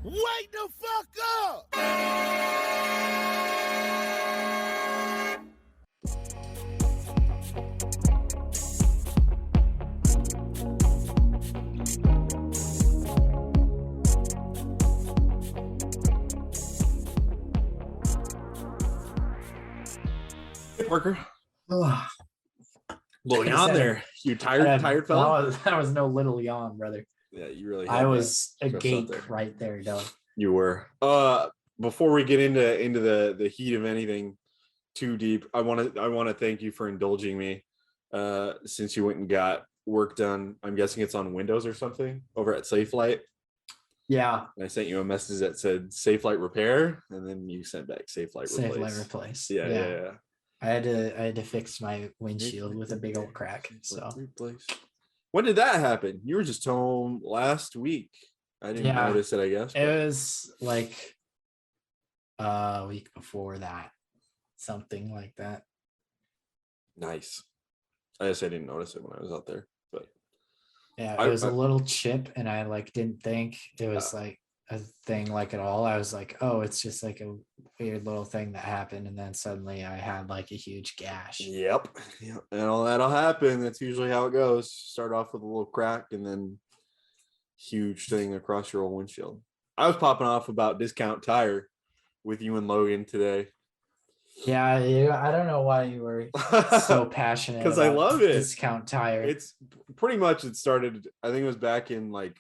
Wake the fuck up! Hey, Parker. Oh, Little Like I yawn said, there. You tired fella? that was no little yawn, brother. Yeah, you really. I was stressed out agape there. right there, dog. You were. Before we get into the heat of anything too deep, I want to thank you for indulging me. Since you went and got work done, I'm guessing it's on Windows or something over at SafeLight. Yeah, And I sent you a message that said SafeLight repair, and then you sent back SafeLight safe replace. light replace. Yeah. I had to fix my windshield with a big old crack. So replace. When did that happen? You were just home last week. I didn't notice it, I guess. It was like a week before that, something like that. Nice. I guess I didn't notice it when I was out there, but yeah, it was a little chip, and I didn't think it was like a thing like at all. I was like, oh, it's just like a weird little thing that happened, and then suddenly I had like a huge gash. Yep. And all that'll happen. That's usually how it goes. Start off with a little crack and then huge thing across your old windshield. I was popping off about Discount Tire with you and Logan today. Yeah, I don't know why you were so passionate because I love it. Discount Tire. It's pretty much, it started, I think it was back in like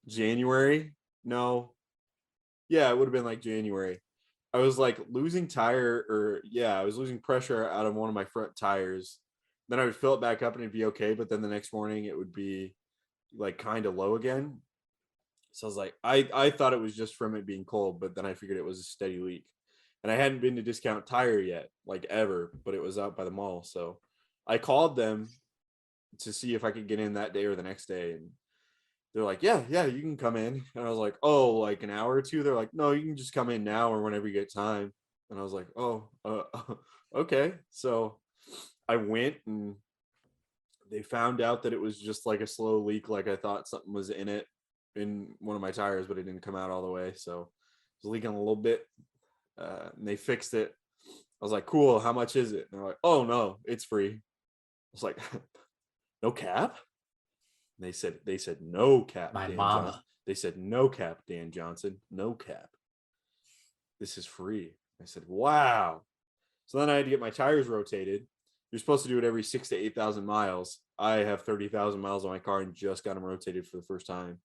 January. No. Yeah, it would have been like January. I was like losing I was losing pressure out of one of my front tires. Then I would fill it back up and it'd be okay. But then the next morning it would be like kind of low again. So I was like, I thought it was just from it being cold, but then I figured it was a steady leak. And I hadn't been to Discount Tire yet, like ever, but it was out by the mall. So I called them to see if I could get in that day or the next day. And they're like, yeah, you can come in. And I was like, oh, like an hour or two? They're like, no, you can just come in now or whenever you get time. And I was like, oh, okay. So I went, and they found out that it was just like a slow leak. Like I thought something was in it, in one of my tires, but it didn't come out all the way. So it was leaking a little bit. And they fixed it. I was like, cool, how much is it? And they're like, oh no, it's free. I was like, no cap? And they said no cap. My Dan mama. Johnson. They said no cap, Dan Johnson. No cap. This is free. I said, wow. So then I had to get my tires rotated. You're supposed to do it every 6,000 to 8,000 miles. I have 30,000 miles on my car and just got them rotated for the first time.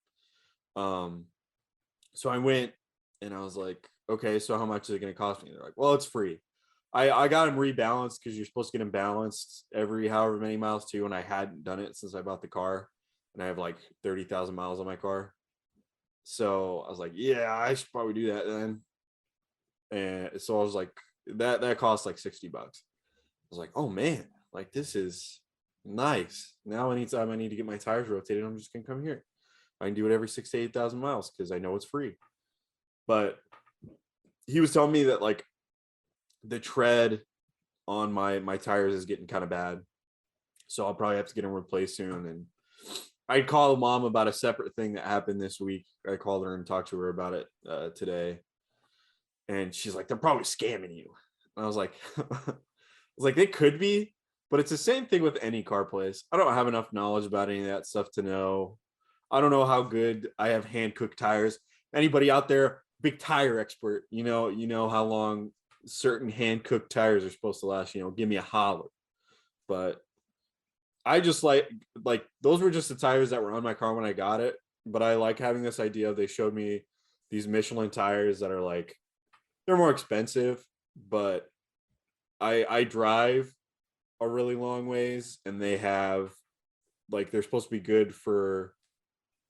So I went and I was like, okay, so how much is it going to cost me? They're like, well, it's free. I got them rebalanced because you're supposed to get them balanced every however many miles too. And I hadn't done it since I bought the car. And I have like 30,000 miles on my car. So I was like, yeah, I should probably do that then. And so I was like, that costs like $60. I was like, oh man, like this is nice. Now anytime I need to get my tires rotated, I'm just gonna come here. I can do it every 6,000 to 8,000 miles because I know it's free. But he was telling me that like the tread on my tires is getting kind of bad. So I'll probably have to get them replaced soon. And I called mom about a separate thing that happened this week. I called her and talked to her about it today. And she's like, they're probably scamming you. And I was like, they could be, but it's the same thing with any car place. I don't have enough knowledge about any of that stuff to know. I don't know how good I have hand cooked tires. Anybody out there, big tire expert, you know how long certain hand cooked tires are supposed to last, give me a holler. But I just like those were just the tires that were on my car when I got it. But I like having this idea. They showed me these Michelin tires that are like, they're more expensive, but I drive a really long ways, and they have like, they're supposed to be good for,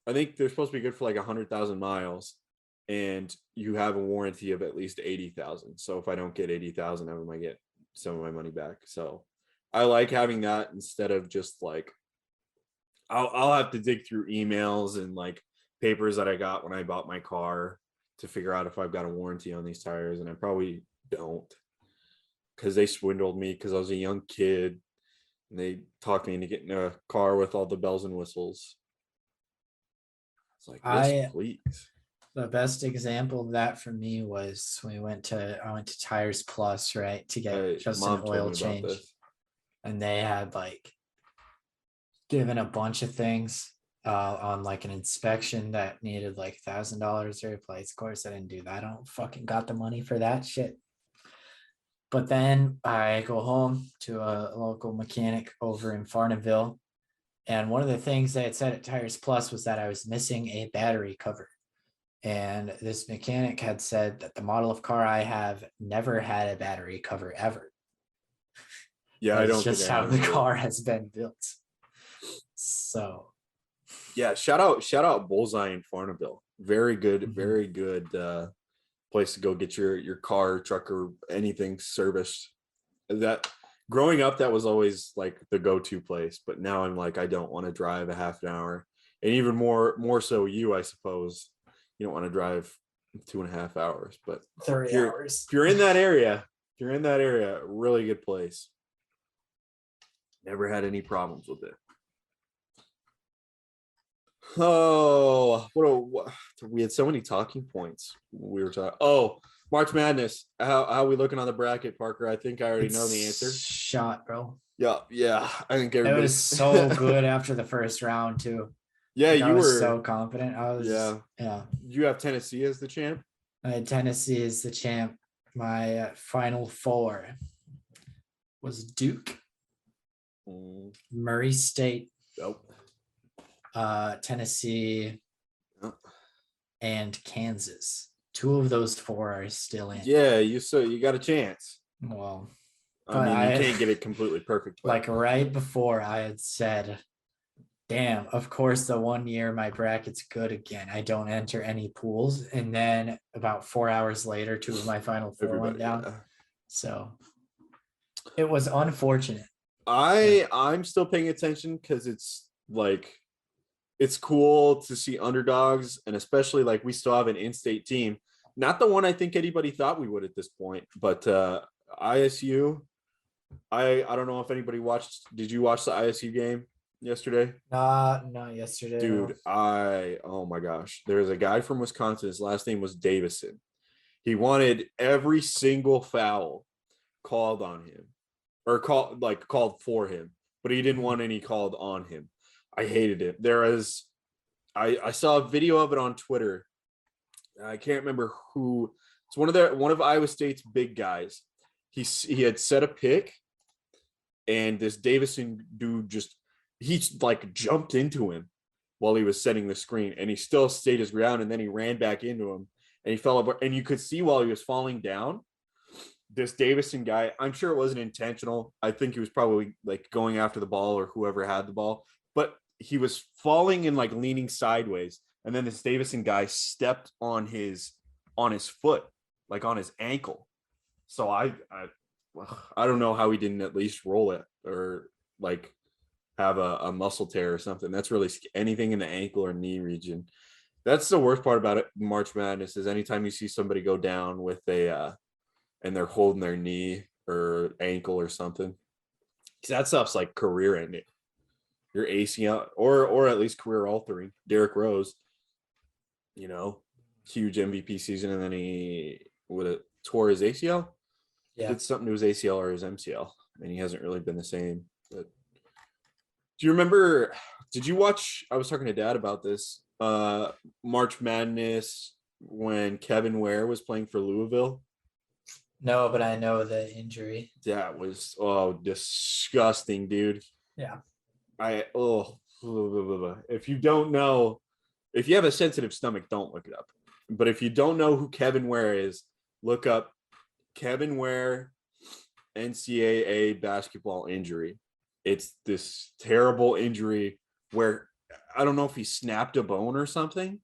I think they're supposed to be good for like 100,000 miles, and you have a warranty of at least 80,000. So if I don't get 80,000 of them, I get some of my money back. So I like having that instead of just like, I'll have to dig through emails and like papers that I got when I bought my car to figure out if I've got a warranty on these tires. And I probably don't, because they swindled me because I was a young kid and they talked me into getting a car with all the bells and whistles. It's like, yes, please. The best example of that for me was when I went to Tires Plus, right, to get just an Mom told oil me about change. this. And they had like given a bunch of things on like an inspection that needed like $1,000 to replace. Of course, I didn't do that. I don't fucking got the money for that shit. But then I go home to a local mechanic over in Farnhamville. And one of the things they had said at Tires Plus was that I was missing a battery cover. And this mechanic had said that the model of car I have never had a battery cover ever. Yeah, I don't just think I how the have car has been built. So yeah, shout out Bullseye in Farnhamville. Very good, very good place to go get your car, truck, or anything serviced. That growing up, that was always like the go-to place. But now I'm like, I don't want to drive a half an hour, and even more so you, I suppose, you don't want to drive 2.5 hours. But 30 hours. If you're in that area, really good place. Never had any problems with it. Oh, what we had so many talking points. We were talking. Oh, March Madness. How are we looking on the bracket, Parker? I think I already know the answer. Shot, bro. Yeah. I think It everybody was so good after the first round too. Yeah, like, you I was were so confident. I was yeah. You have Tennessee as the champ? I had Tennessee as the champ. My final four was Duke, Murray State, Tennessee, and Kansas. Two of those four are still in. Yeah, you got a chance. Well, I mean, you can't get it completely perfect. But. Like right before I had said, damn, of course, the 1 year my bracket's good again. I don't enter any pools. And then about 4 hours later, two of my final four went down. Yeah. So it was unfortunate. I'm still paying attention because it's like, it's cool to see underdogs, and especially like we still have an in-state team. Not the one I think anybody thought we would at this point, but ISU. I don't know if anybody watched. Did you watch the ISU game yesterday? Not yesterday. Dude, oh my gosh. There's a guy from Wisconsin. His last name was Davison. He wanted every single foul called on him, or called for him, but he didn't want any called on him. I hated it. I saw a video of it on Twitter. I can't remember who. It's one of Iowa State's big guys. He had set a pick, and this Davison dude he like jumped into him while he was setting the screen, and he still stayed his ground, and then he ran back into him, and he fell over. And you could see while he was falling down, this Davison guy, I'm sure it wasn't intentional. I think he was probably like going after the ball or whoever had the ball, but he was falling and like leaning sideways. And then this Davison guy stepped on his foot, like on his ankle. So I don't know how he didn't at least roll it or like have a muscle tear or something. That's really anything in the ankle or knee region. That's the worst part about it. March Madness is anytime you see somebody go down with and they're holding their knee or ankle or something. That stuff's like career ending. Your ACL or at least career altering. Derrick Rose, huge MVP season, and then he would have tore his ACL. Yeah, did something to his ACL or his MCL, and he hasn't really been the same. But do you remember? Did you watch? I was talking to Dad about this. March Madness when Kevin Ware was playing for Louisville. No, but I know the injury. That was disgusting, dude. Yeah. If you don't know, if you have a sensitive stomach, don't look it up. But if you don't know who Kevin Ware is, look up Kevin Ware NCAA basketball injury. It's this terrible injury where I don't know if he snapped a bone or something,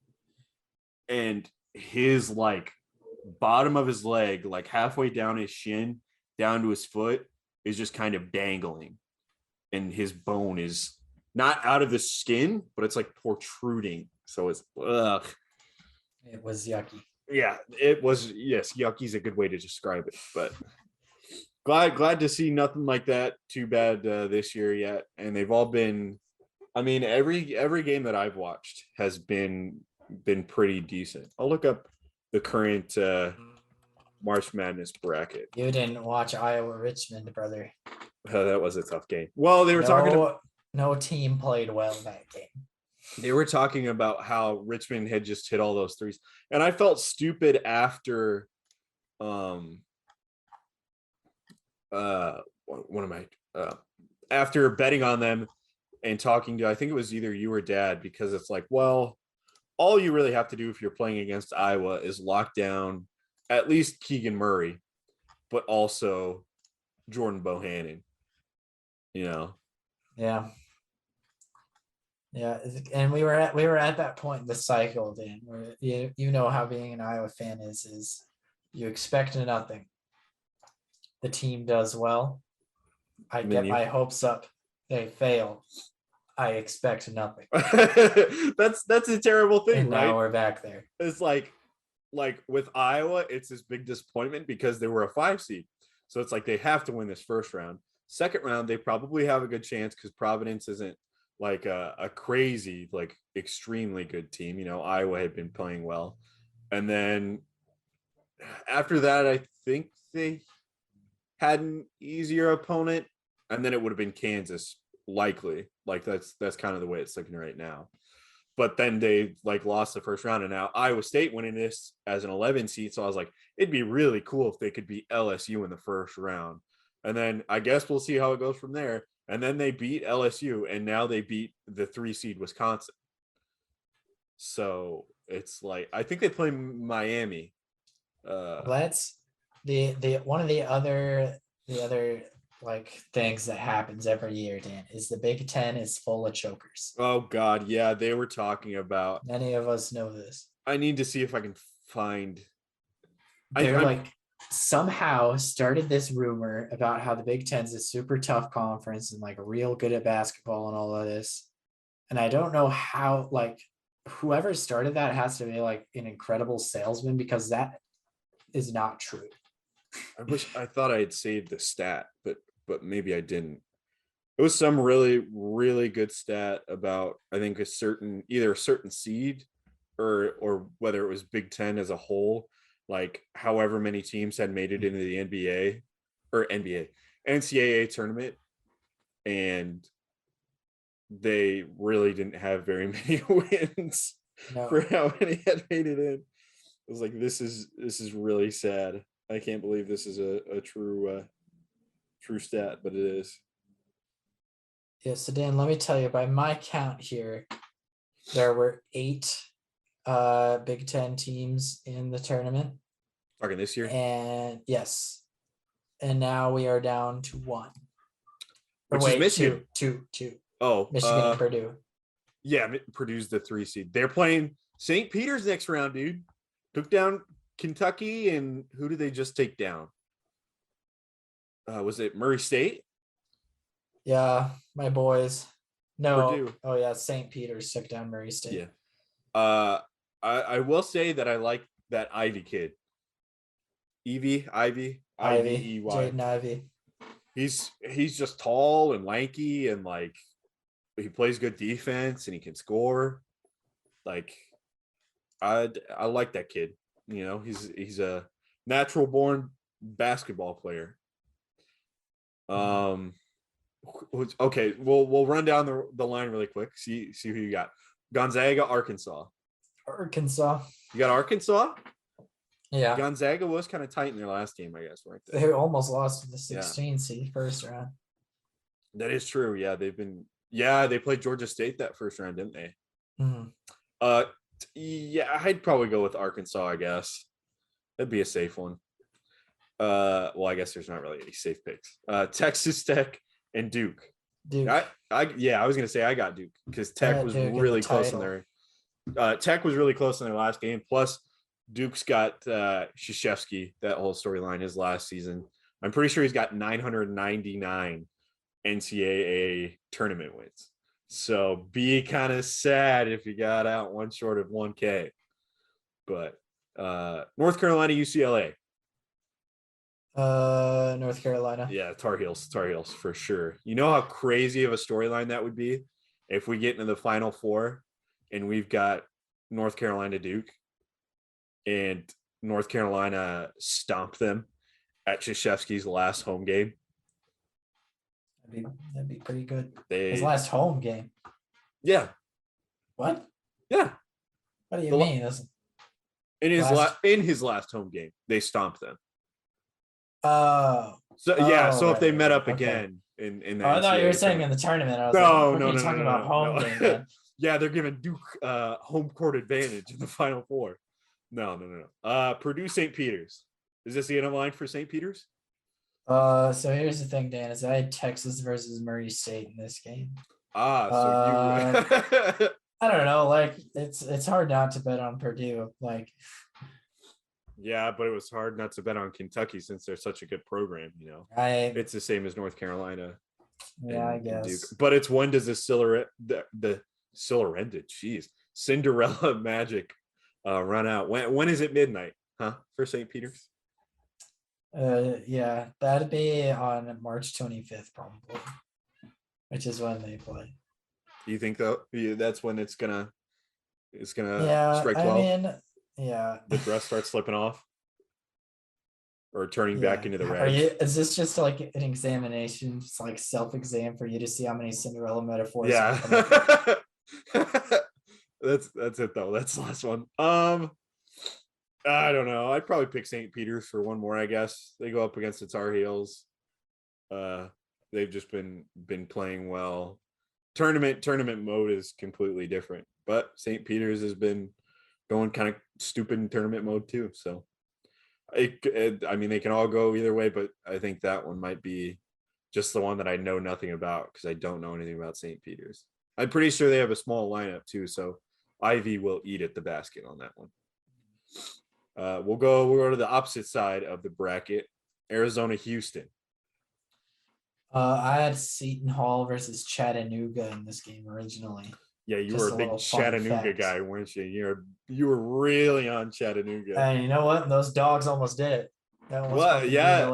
and his like bottom of his leg, like halfway down his shin down to his foot, is just kind of dangling, and his bone is not out of the skin, but it's like protruding. So it's It was yucky. Yeah, it was. Yes, yucky's a good way to describe it. But glad to see nothing like that too bad this year yet. And they've all been. I mean, every game that I've watched has been been pretty decent. I'll look up the current March Madness bracket. You didn't watch Iowa Richmond, brother. That was a tough game. Well, they were talking about, no team played well that game. they were talking about how Richmond had just hit all those threes. And I felt stupid after what am I after betting on them and talking to, I think it was either you or Dad, because it's like, well, all you really have to do if you're playing against Iowa is lock down at least Keegan Murray, but also Jordan Bohannon. Yeah. And we were at that point in the cycle, Dan, where you know how being an Iowa fan is you expect nothing. The team does well. I get my hopes up. They fail. I expect nothing. That's a terrible thing, and right? Now we're back there. It's like with Iowa, it's this big disappointment because they were a 5 seed. So it's like they have to win this first round. Second round, they probably have a good chance because Providence isn't like a crazy, like extremely good team. Iowa had been playing well. And then after that, I think they had an easier opponent. And then it would have been Kansas, likely. Like that's kind of the way it's looking right now. But then they like lost the first round, and now Iowa State winning this as an 11 seed. So I was like, it'd be really cool if they could beat LSU in the first round. And then I guess we'll see how it goes from there. And then they beat LSU, and now they beat the 3 seed Wisconsin. So it's like, I think they play Miami. That's the one of the other like things that happens every year, Dan, is the Big Ten is full of chokers. Oh God, yeah, they were talking about. Many of us know this. I need to see if I can find. They're like somehow started this rumor about how the Big Ten's a super tough conference and like real good at basketball and all of this. And I don't know how, like, whoever started that has to be like an incredible salesman, because that is not true. I thought I had saved the stat, but maybe I didn't. It was some really, really good stat about, I think, either a certain seed or whether it was Big Ten as a whole, like however many teams had made it into the NCAA tournament, and they really didn't have very many wins for how many had made it in. It was like, this is really sad. I can't believe this is a true stat, but it is. Yeah, so Dan, let me tell you, by my count here, there were 8 Big Ten teams in the tournament. Talking this year? And yes. And now we are down to 1. Which is Michigan. Two. Oh, Michigan and Purdue. Yeah, Purdue's the 3 seed. They're playing St. Peter's next round, dude. Took down Kentucky, and who did they just take down? Was it Murray State? Yeah, my boys. No. Purdue. Oh yeah, St. Peter's took down Murray State. Yeah. I will say that I like that Ivy kid. Ivy. I-V-E-Y. Jaden Ivey. He's just tall and lanky, and like he plays good defense and he can score. Like I like that kid. He's a natural born basketball player. Okay, we'll run down the line really quick. See who you got. Gonzaga, Arkansas. You got Arkansas? Yeah. Gonzaga was kind of tight in their last game, I guess, weren't they? They almost lost to the 16 seed first round. That is true. Yeah, they played Georgia State that first round, didn't they? Mm-hmm. Yeah, I'd probably go with Arkansas, I guess. That'd be a safe one. Well, I guess there's not really any safe picks. Texas Tech and Duke. I was gonna say I got Duke because Tech was really close in their Tech was really close in their last game. Plus, Duke's got Krzyzewski, that whole storyline his last season. I'm pretty sure he's got 999 NCAA tournament wins. So be kind of sad if you got out one short of 1K. But North Carolina, UCLA. North Carolina. Yeah, Tar Heels for sure. You know how crazy of a storyline that would be if we get into the Final Four and we've got North Carolina Duke, and North Carolina stomped them at Krzyzewski's last home game. That'd be pretty good. His They, last home game. yeah, What? yeah. What do you The la- mean? That's In his last home game, they stomped them. oh. So yeah, Oh, so if they right, met right, up okay. again in the Oh, I thought you were NCAA saying in tournament. the tournament. I was No, like, no, what no, are you no, talking no, about no, home no. game, man? Yeah, they're giving Duke home court advantage in the Final Four. No. Purdue St. Peter's. Is this the end of line for St. Peter's? So here's the thing, Dan, is I had Texas versus Murray State in this game. So you I don't know, like it's hard not to bet on Purdue. Like, yeah, but it was hard not to bet on Kentucky since they're such a good program, you know. I It's the same as North Carolina. yeah, I and guess. Duke. But it's when does the Cinderella magic run out? When is it midnight? Huh? For St. Peter's? Yeah, that'd be on March 25th, probably, which is when they play. Do you think though? Yeah, that's when it's gonna Yeah, strike I 12? mean, yeah. The dress starts slipping off or turning back into the Are red. you? Is this just like an examination, just like self-exam for you to see how many Cinderella metaphors? Yeah. That's it though. That's the last one. I don't know. I'd probably pick St. Peter's for one more, I guess. They go up against the Tar Heels. They've just been playing well. Tournament mode is completely different, but St. Peter's has been going kind of stupid in tournament mode too. So I mean, they can all go either way, but I think that one might be just the one that I know nothing about because I don't know anything about St. Peter's. I'm pretty sure they have a small lineup too, so Ivy will eat at the basket on that one. We'll go to the opposite side of the bracket. Arizona, Houston. I had Seton Hall versus Chattanooga in this game originally. Yeah, you Just were a big little fun Chattanooga fact. guy, weren't you? You were really on Chattanooga. And you know what? Those dogs almost did it. They almost Well, fucking beat yeah,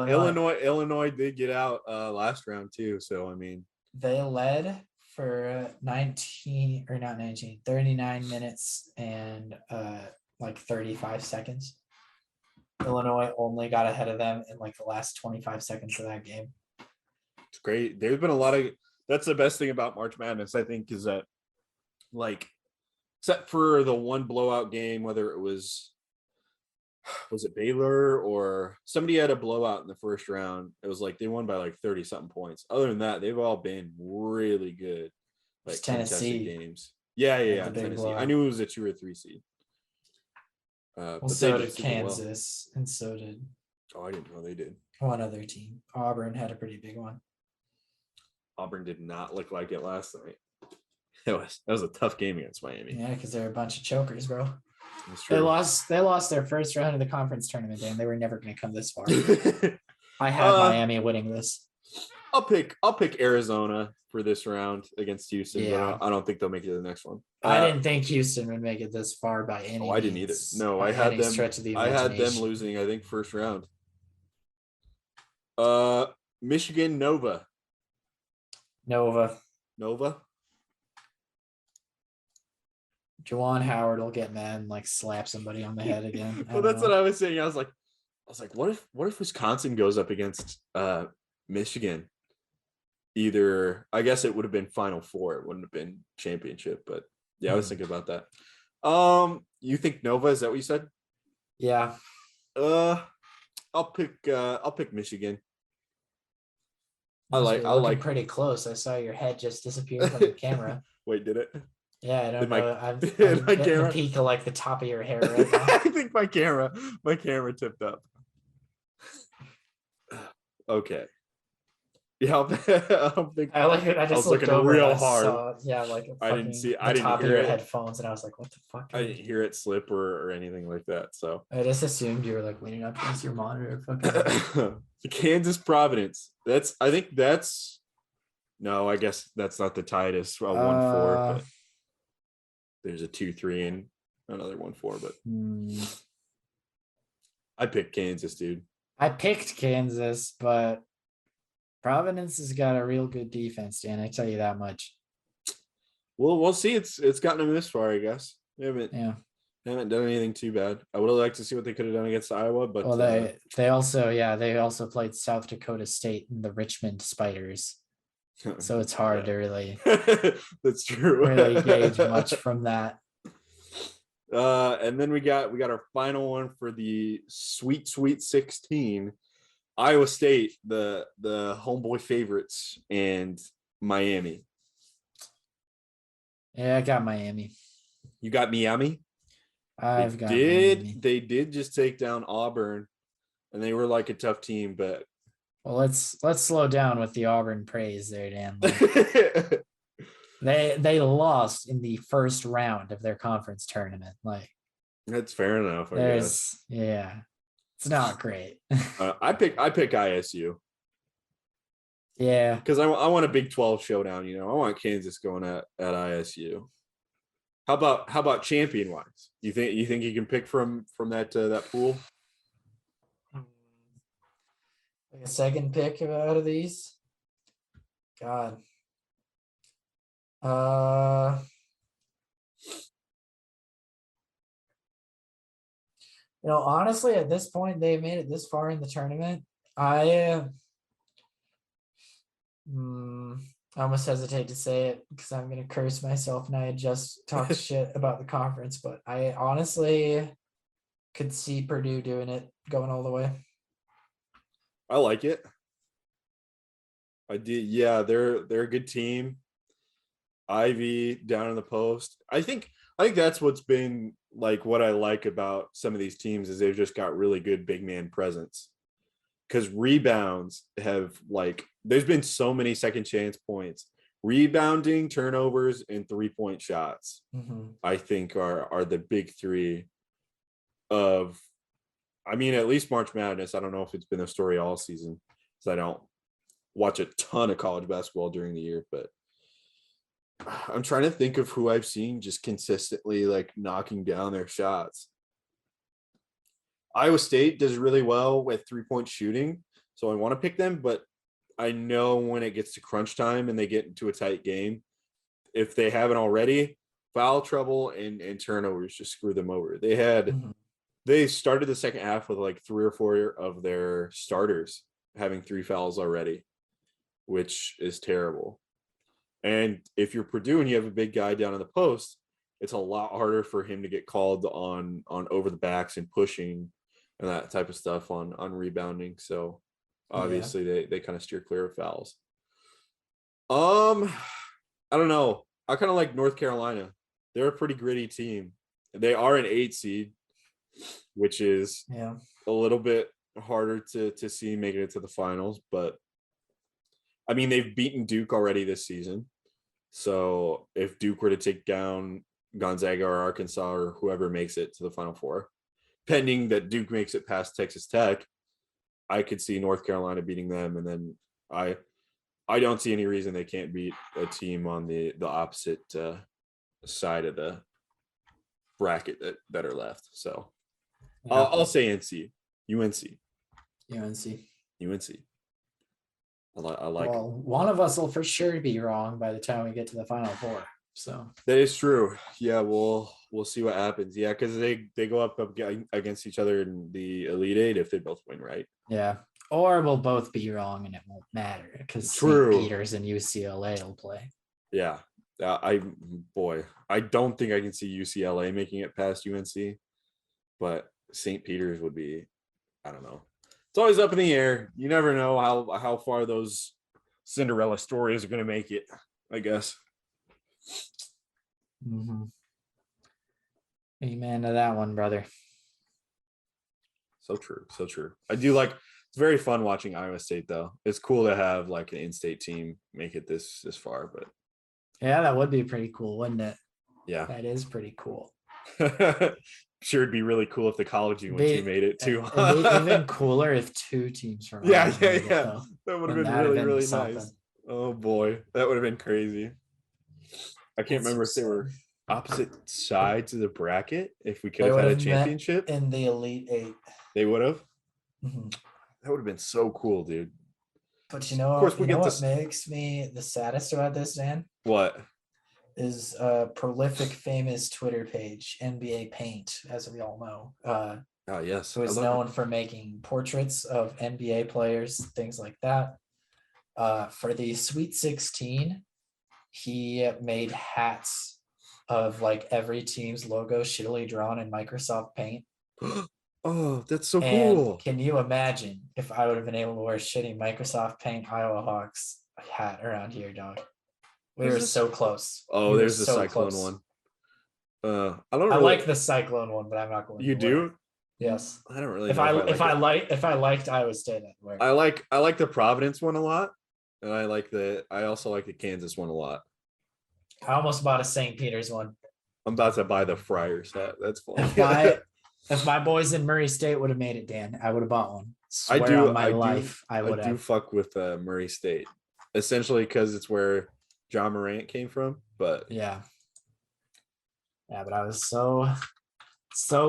Illinois did get out last round too. So I mean, They led for 39 minutes and like 35 seconds. Illinois only got ahead of them in like the last 25 seconds of that game. it's great. There's been a lot of. That's the best thing about March Madness, I think, is that, like, except for the one blowout game, whether it was it Baylor or somebody had a blowout in the first round. It was like they won by like 30 something points. Other than that, they've all been really good, like Tennessee games. Yeah. Tennessee. blowout. I knew it was a 2 or 3 seed. Well, but so they did just did well. Kansas, and so did Oh, I didn't know they did. one other team. Auburn had a pretty big one. Auburn did not look like it last night. That was a tough game against Miami. Yeah, because they're a bunch of chokers, bro. That's They true. lost their first round of the conference tournament, and they were never going to come this far. I had Miami winning this. I'll pick Arizona for this round against Houston. Yeah. But I don't think they'll make it to the next one. I didn't think Houston would make it this far by any means. I didn't either. No, by I had any them. stretch of the I had them imagination. losing, I think, first round. Michigan Nova. Nova. Juwan Howard will get mad and like slap somebody on the head again. Well, that's what I was saying. I was like, what if Wisconsin goes up against Michigan? Either, I guess it would have been Final Four. It wouldn't have been championship, but yeah, I was thinking about that. You think Nova? Is that what you said? Yeah. I'll pick Michigan. I You're like pretty close. I saw your head just disappear from the camera. Wait, did it? Yeah, I don't know. I'm did my getting camera- the peak of like the top of your hair right now. I think my camera tipped up. Okay. Yeah, I like it. I just was looked looking over real and I hard. saw, yeah, like I didn't see. the I didn't top of hear your it. headphones, and I was like, "What the fuck?" I didn't hear it slip or anything like that. So I just assumed you were like leaning up against your monitor. Fucking. Kansas Providence. I guess that's not the tightest. 1-4, but there's a 2-3 and another 1-4. But I picked Kansas, dude. I picked Kansas, but Providence has got a real good defense, Dan. I tell you that much. Well, we'll see. It's gotten them this far, I guess. They haven't Yeah. done anything too bad. I would have liked to see what they could have done against Iowa, but Well, they also played South Dakota State and the Richmond Spiders, so it's hard to really that's true. really gauge much from that. And then we got our final one for the Sweet 16. Iowa State, the homeboy favorites, and Miami. Yeah, I got Miami. You got Miami? I've got Miami. They did just take down Auburn, and they were like a tough team, but well, let's slow down with the Auburn praise there, Dan. They lost in the first round of their conference tournament. Like that's fair enough, I guess. Yeah. It's not great. I pick ISU. Yeah, because I want a Big 12 showdown. I want Kansas going at ISU. How about champion wise? You think you can pick from that pool? Like a second pick out of these. God. Honestly, at this point, they've made it this far in the tournament. I almost hesitate to say it because I'm going to curse myself and I had just talked shit about the conference, but I honestly could see Purdue doing it, going all the way. I like it. I did. Yeah, they're a good team. Ivy down in the post. I think that's what's been like what I like about some of these teams is they've just got really good big man presence. Because rebounds have there's been so many second chance points. Rebounding, turnovers, and 3-point shots, I think are the big three of, at least March Madness. I don't know if it's been a story all season because I don't watch a ton of college basketball during the year, but I'm trying to think of who I've seen just consistently knocking down their shots. Iowa State does really well with 3-point shooting, so I want to pick them, but I know when it gets to crunch time and they get into a tight game, if they haven't already, foul trouble and turnovers just screw them over. They started the second half with 3 or 4 of their starters having 3 fouls already, which is terrible. And if you're Purdue and you have a big guy down in the post, it's a lot harder for him to get called on over the backs and pushing and that type of stuff on rebounding. So obviously they kind of steer clear of fouls. I don't know. I kind of like North Carolina. They're a pretty gritty team. They are an 8 seed, which is a little bit harder to see making it to the finals. But they've beaten Duke already this season. So if Duke were to take down Gonzaga or Arkansas or whoever makes it to the Final Four, pending that Duke makes it past Texas Tech, I could see North Carolina beating them. And then I don't see any reason they can't beat a team on the opposite side of the bracket that are left. So I'll say UNC. I like. Well, one of us will for sure be wrong by the time we get to the Final Four. So that is true. Yeah, we'll see what happens. Yeah, because they go up against each other in the Elite Eight if they both win, right? Yeah, or we'll both be wrong and it won't matter because St. Peter's and UCLA will play. Yeah, I don't think I can see UCLA making it past UNC, but St. Peter's would be. I don't know. It's always up in the air. You never know how far those Cinderella stories are going to make it, I guess. Amen to that one, brother. So true. I do it's very fun watching Iowa State though. It's cool to have an in-state team make it this far, but yeah, that would be pretty cool, wouldn't it? Yeah, that is pretty cool. Sure, it'd be really cool if the college team made it too. It'd be even cooler if 2 teams from yeah. That would have been really nice. Oh boy, that would have been crazy. I can't remember if they were opposite sides of the bracket. If we could have had a championship in the Elite Eight, they would have. That would have been so cool, dude. But of course, what makes me the saddest about this, Dan? What? is a prolific, famous Twitter page, NBA Paint, as we all know. Oh yes, Who is known for making portraits of NBA players, things like that. For the Sweet 16, he made hats of like every team's logo shittily drawn in Microsoft Paint. Oh, that's so And cool. can you imagine if I would have been able to wear shitty Microsoft Paint Iowa Hawks hat around here, dog? We were so close. Oh, there's the Cyclone one. I don't. I really like the Cyclone one, but I'm not going. You to do? wear it. Yes. I don't really. If I liked Iowa State, I'd wear it. I like the Providence one a lot, and I also like the Kansas one a lot. I almost bought a St. Peter's one. I'm about to buy the Friars hat. That's funny. If my boys in Murray State would have made it, Dan, I would have bought one. I do. On my life, I would have. I do fuck with Murray State, essentially because it's where John Morant came from. But yeah, but I was so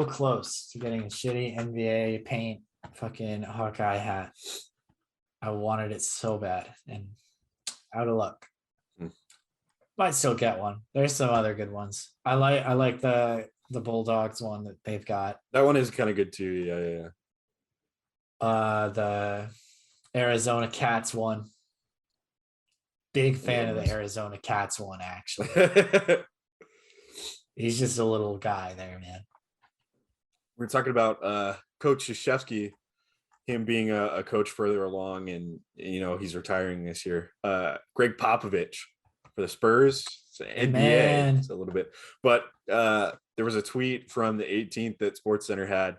close to getting a shitty NBA Paint fucking Hawkeye hat. I wanted it so bad, and out of luck. Might still get one. There's some other good ones. I like the Bulldogs one that they've got. That one is kind of good too. Yeah. The Arizona Cats one. Big fan of the Arizona Cats one, actually. He's just a little guy there, man. We're talking about Coach Krzyzewski, him being a coach further along, and he's retiring this year. Greg Popovich for the Spurs. It's NBA. It's a little bit, but there was a tweet from the 18th that SportsCenter had.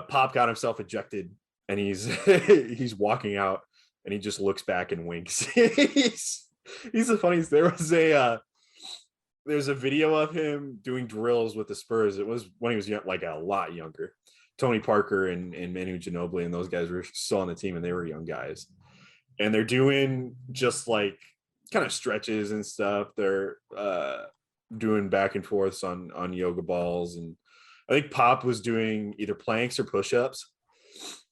Pop got himself ejected, and he's walking out, and he just looks back and winks. he's the funniest. There's a video of him doing drills with the Spurs. It was when he was like a lot younger. Tony Parker and Manu Ginobili and those guys were still on the team, and they were young guys, and they're doing just like kind of stretches and stuff. They're doing back and forths on yoga balls, and I think Pop was doing either planks or push-ups,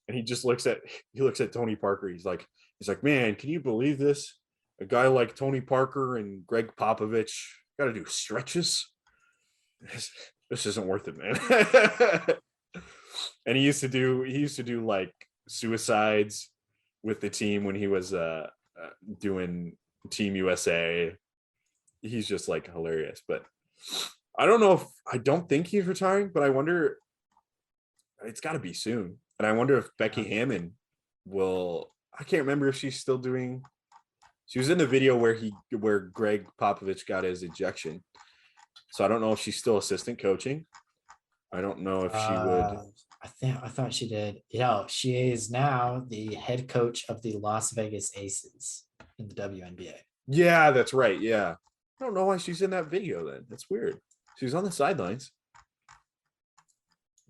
and he looks at Tony Parker. He's like, man, can you believe this? A guy like Tony Parker and Greg Popovich got to do stretches. This isn't worth it, man. And he used to do like suicides with the team when he was doing Team USA. He's just like hilarious. But I don't think he's retiring, but I wonder, it's got to be soon. And I wonder if Becky Hammon I can't remember if she's still doing. She was in the video where Greg Popovich got his ejection. So I don't know if she's still assistant coaching. I don't know if she would. I thought she did. She is now the head coach of the Las Vegas Aces in the WNBA. Yeah, that's right. Yeah. I don't know why she's in that video then. That's weird. She's on the sidelines.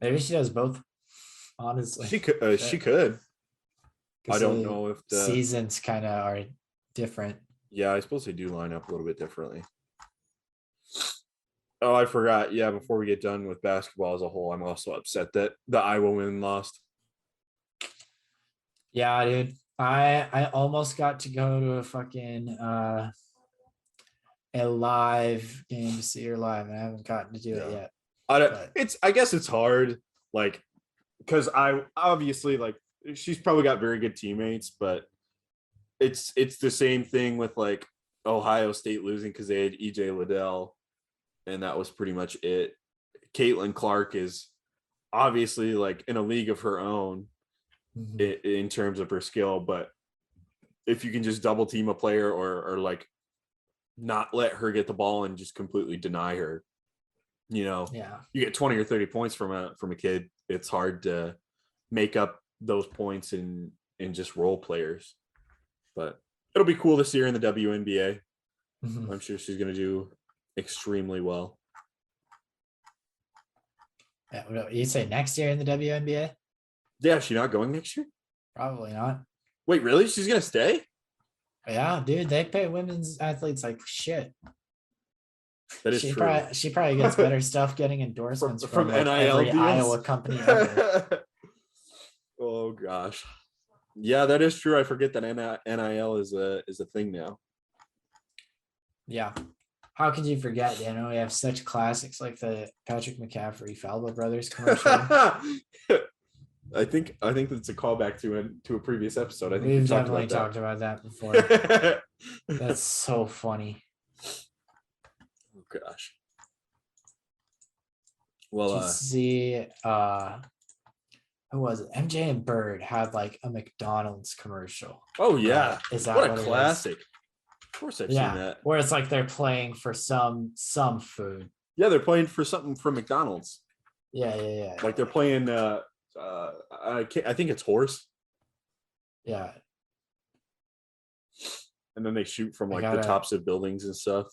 Maybe she does both. Honestly. She could. I don't know if the seasons kind of are different. Yeah, I suppose they do line up a little bit differently. Oh, I forgot. Yeah, before we get done with basketball as a whole, I'm also upset that the Iowa women lost. Yeah, dude. I almost got to go to a fucking a live game to see her live, and I haven't gotten to do it yet. I guess it's hard, like, because I obviously, like, she's probably got very good teammates, but it's the same thing with like Ohio State losing because they had EJ Liddell, and that was pretty much it. Caitlin Clark is obviously like in a league of her own in terms of her skill, but if you can just double team a player or like not let her get the ball and just completely deny her, you get 20 or 30 points from a kid. It's hard to make up those points in just role players, but it'll be cool this year in the WNBA. I'm sure she's going to do extremely well. Yeah, you say next year in the WNBA? Yeah, she's not going next year? Probably not. Wait, really? She's going to stay? Yeah, dude, they pay women's athletes like shit. That is true. She probably gets better stuff getting endorsements from like NIL every deals. Iowa company ever. Oh gosh. Yeah, that is true. I forget that NIL is a thing now. Yeah. how could you forget? You know, we have such classics like the Patrick McCaffrey Falba Brothers commercial. I think that's a callback to a previous episode. I think We've talked definitely about talked about that before. that. That's so funny. Oh gosh. Did Well, you see who was it? MJ and Bird had like a McDonald's commercial. oh yeah, Is that what a what it is? classic. Of course, I've seen that. Where it's like they're playing for some food. Yeah, they're playing for something from McDonald's. Yeah. Like they're playing. I think it's horse. Yeah. And then they shoot from like gotta- the tops of buildings and stuff.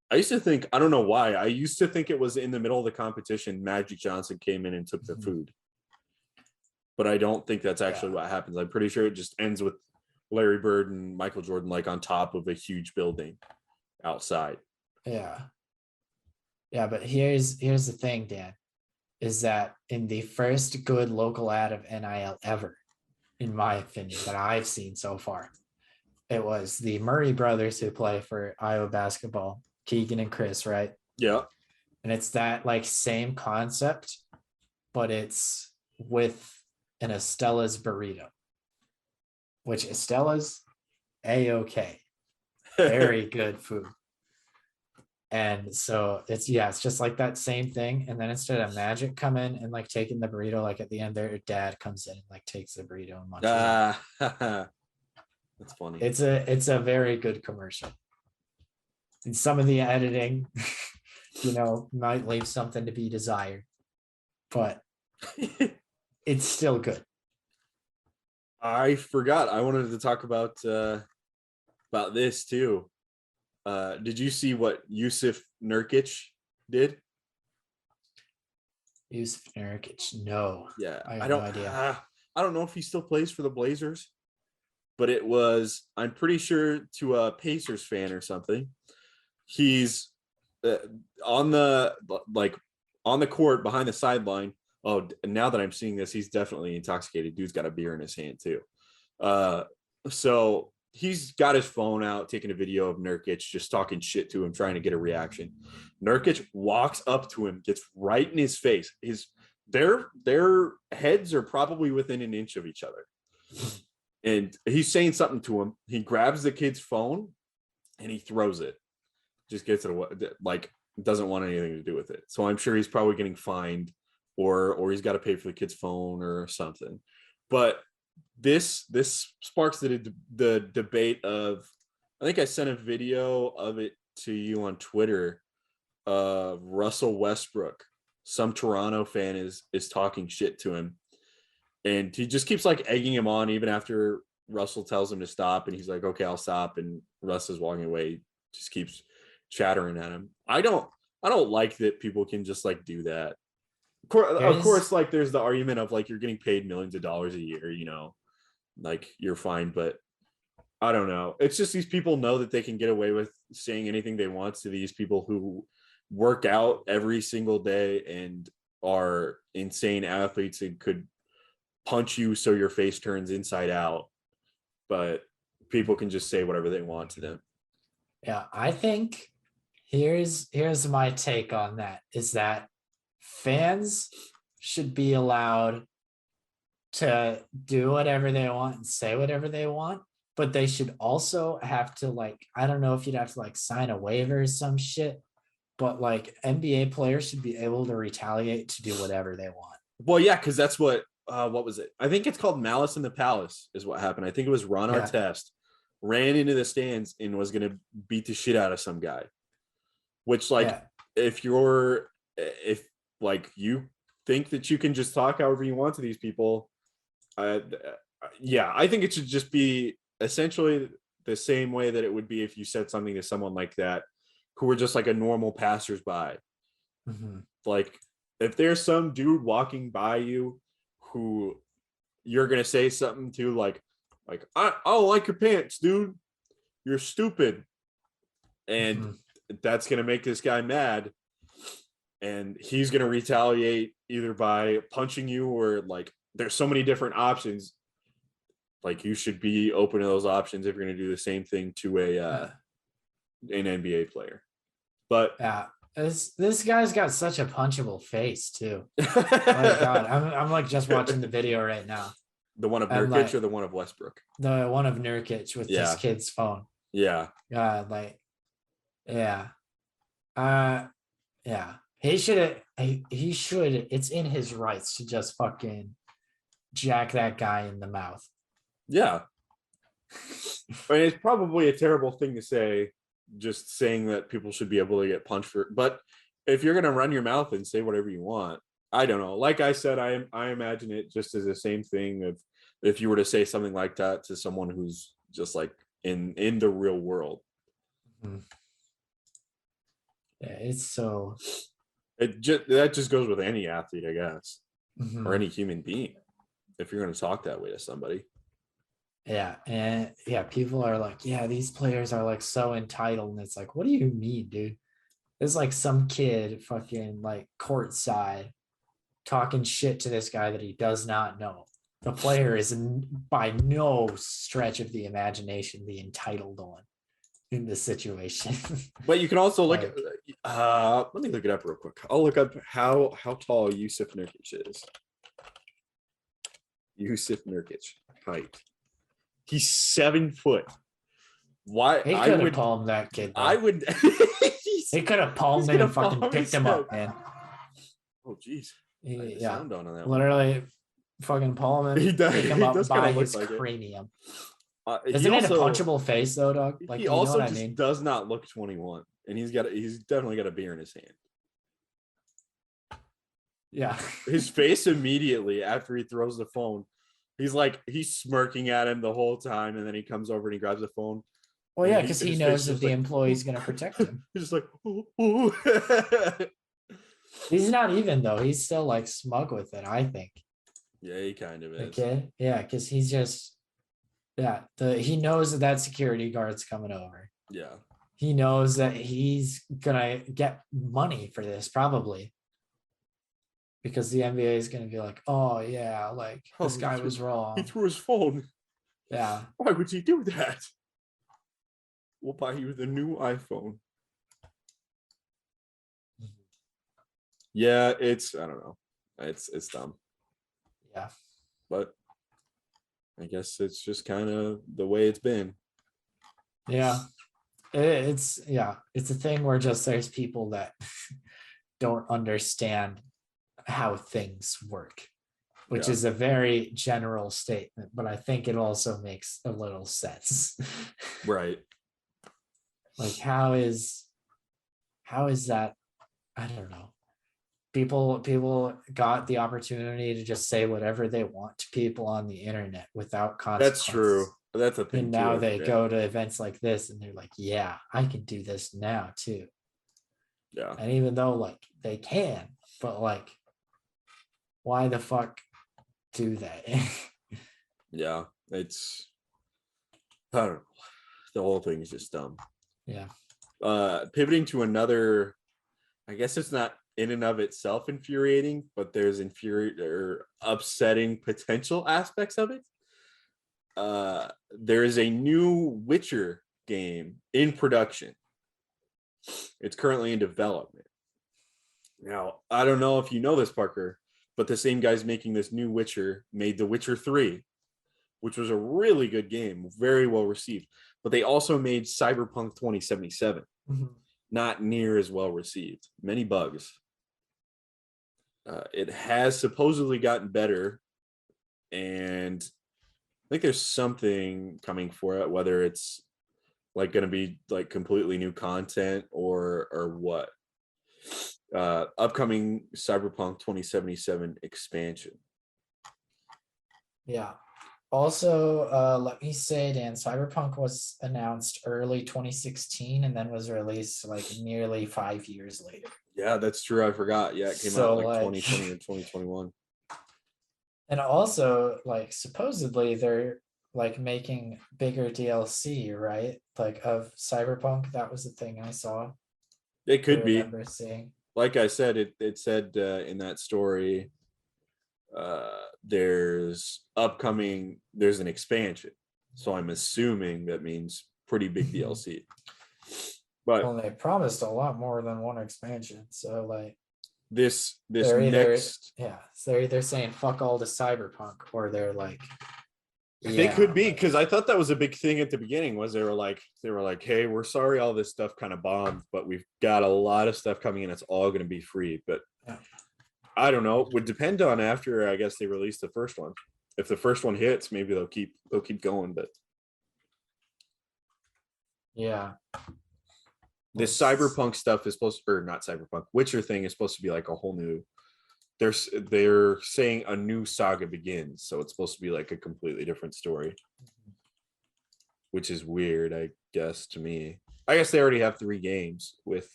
I used to think, I don't know why, I used to think it was in the middle of the competition, Magic Johnson came in and took the food. But I don't think that's actually what happens. I'm pretty sure it just ends with Larry Bird and Michael Jordan like on top of a huge building outside. Yeah. Yeah, but here's the thing, Dan, is that in the first good local ad of NIL ever, in my opinion, that I've seen so far, it was the Murray brothers who play for Iowa basketball, Keegan and Chris, right? Yeah. And it's that like same concept, but it's with an Estella's burrito, which Estella's A-okay. Very good food. And so it's just like that same thing. And then instead of Magic come in and like taking the burrito, like at the end, their dad comes in and like takes the burrito and munches it. That's funny. It's a very good commercial. And some of the editing, might leave something to be desired, but it's still good. I forgot. I wanted to talk about this too. Did you see what Yusuf Nurkic did? Yusuf Nurkic, no. Yeah, I have no idea. I don't know if he still plays for the Blazers, but it was, I'm pretty sure, to a Pacers fan or something. He's on the court behind the sideline. Oh, now that I'm seeing this, he's definitely intoxicated. Dude's got a beer in his hand too. So he's got his phone out, taking a video of Nurkic, just talking shit to him, trying to get a reaction. Nurkic walks up to him, gets right in his face. Their heads are probably within an inch of each other. And he's saying something to him. He grabs the kid's phone and he throws it. Just gets it away, like doesn't want anything to do with it. So I'm sure he's probably getting fined or he's got to pay for the kid's phone or something. But this sparks the debate of, I think I sent a video of it to you on Twitter. Russell Westbrook, some Toronto fan is talking shit to him, and he just keeps like egging him on even after Russell tells him to stop, and he's like, okay, I'll stop, and Russ is walking away, just keeps chattering at him. I don't like that people can just like do that. Of course, like there's the argument of like you're getting paid millions of dollars a year, like you're fine, but I don't know. It's just these people know that they can get away with saying anything they want to these people who work out every single day and are insane athletes and could punch you so your face turns inside out, but people can just say whatever they want to them. Yeah, I think here's my take on that, is that fans should be allowed to do whatever they want and say whatever they want, but they should also have to, like, I don't know if you'd have to like sign a waiver or some shit, but like NBA players should be able to retaliate to do whatever they want. Well, yeah, because that's what was it? I think it's called Malice in the Palace is what happened. I think it was Ron Artest ran into the stands and was going to beat the shit out of some guy, which like, if like you think that you can just talk however you want to these people, I think it should just be essentially the same way that it would be if you said something to someone like that who were just like a normal passersby. Mm-hmm. Like if there's some dude walking by you who you're gonna say something to, like I don't like your pants, dude, you're stupid, and that's gonna make this guy mad, and he's gonna retaliate either by punching you or like there's so many different options. Like you should be open to those options if you're gonna do the same thing to an NBA player. But Yeah, this guy's got such a punchable face too. My God, I'm like just watching the video right now. The one of I'm Nurkic like- or the one of Westbrook? The one of Nurkic with this Yeah. kid's phone. Yeah. God, like, yeah, yeah. He should. He should. It's in his rights to just fucking jack that guy in the mouth. Yeah. I mean, it's probably a terrible thing to say, just saying that people should be able to get punched for. But if you're gonna run your mouth and say whatever you want, I don't know. Like I said, I imagine it just as the same thing of if you were to say something like that to someone who's just like in the real world. Mm-hmm. Yeah, it's so. That just goes with any athlete, I guess, Mhm. or any human being. If you're going to talk that way to somebody. Yeah, and yeah, people are like, yeah, these players are like so entitled, and it's like, what do you mean, dude? It's like some kid fucking like courtside talking shit to this guy that he does not know. The player is by no stretch of the imagination the entitled one in this situation. But you can also look Like- at let me look it up real quick. I'll look up how tall Yusuf Nurkic is. Yusuf Nurkic height. He's 7 foot. Why He I could have would palmed that kid. Though. I would He could have palmed he's him gonna and fucking palm picked his him up, head. man. Oh jeez. Yeah, Sound on that one. literally fucking palm him, He does- pick him he up does by kinda look his like it. cranium. He Isn't it a also- punchable face though, dog? Like, he you know also what just I mean? does not look 21, and he's definitely got a beer in his hand. Yeah. His face immediately after he throws the phone, he's smirking at him the whole time, and then he comes over and he grabs the phone. Well, And yeah, he- because he his face knows is that just the like, employee's going to protect him. He's just like, ooh. He's not even though. He's still like smug with it, I think. Yeah, he kind of is. Okay. Yeah, because he's just he knows that security guard's coming over. Yeah. He knows that he's gonna get money for this, probably. Because the NBA is gonna be like, oh yeah, like this Oh, guy he was He wrong. threw his phone. Yeah. Why would he do that? We'll buy you the new iPhone. Yeah, I don't know. It's dumb. Yeah. But I guess it's just kind of the way it's been. Yeah. It's a thing where just there's people that don't understand how things work, which Yeah. is a very general statement, but I think it also makes a little sense. Right. Like how is that? I don't know. People got the opportunity to just say whatever they want to people on the internet without consequences. That's true. That's a thing. And now too. they Yeah. go to events like this and they're like, yeah, I can do this now too. Yeah. And even though like they can, but like, why the fuck do that? Yeah. I don't know. The whole thing is just dumb. Yeah. Pivoting to another, I guess it's not in and of itself infuriating, but there's upsetting potential aspects of it. There is a new Witcher game in production. It's currently in development. Now, I don't know if you know this, Parker, but the same guys making this new Witcher made The Witcher 3, which was a really good game, very well received. But they also made Cyberpunk 2077, not near as well received. Many bugs. It has supposedly gotten better, and I think there's something coming for it, whether it's like going to be like completely new content or what. Upcoming Cyberpunk 2077 expansion. Yeah. Also, let me say, Dan, Cyberpunk was announced early 2016 and then was released like nearly 5 years later. Yeah, that's true. I forgot. Yeah, it came So, out like like- 2020 or 2021. And also, like, supposedly they're like making bigger DLC, right? Like of Cyberpunk. That was the thing I saw. It could I be. remember seeing. Like I said, it said in that story, there's an expansion. So I'm assuming that means pretty big DLC. But Well, they promised a lot more than one expansion. So like this they're next so they're either saying fuck all to Cyberpunk, or they're like, they could be, but- because I thought that was a big thing at the beginning, was they were like, hey, we're sorry all this stuff kind of bombed, but we've got a lot of stuff coming in. It's all going to be free. But Yeah. I don't know. It would depend on after, I guess, they release the first one. If the first one hits, maybe they'll keep going. But yeah. this Cyberpunk stuff is supposed to, or not Cyberpunk, Witcher thing is supposed to be like a whole new. They're saying a new saga begins, so it's supposed to be like a completely different story, which is weird, I guess, to me. I guess they already have 3 games with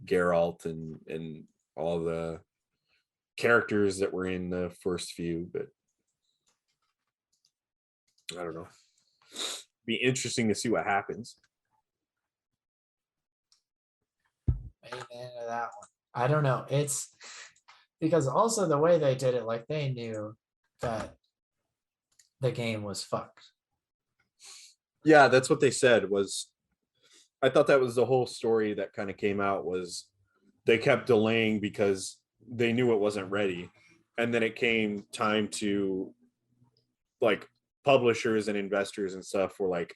Geralt and all the characters that were in the first few, but I don't know. Be interesting to see what happens. Amen to that one. I don't know. It's because also the way they did it, like they knew that the game was fucked. Yeah, that's what they said. Was I thought that was the whole story that kind of came out, was they kept delaying because they knew it wasn't ready. And then it came time to, like, publishers and investors and stuff were like,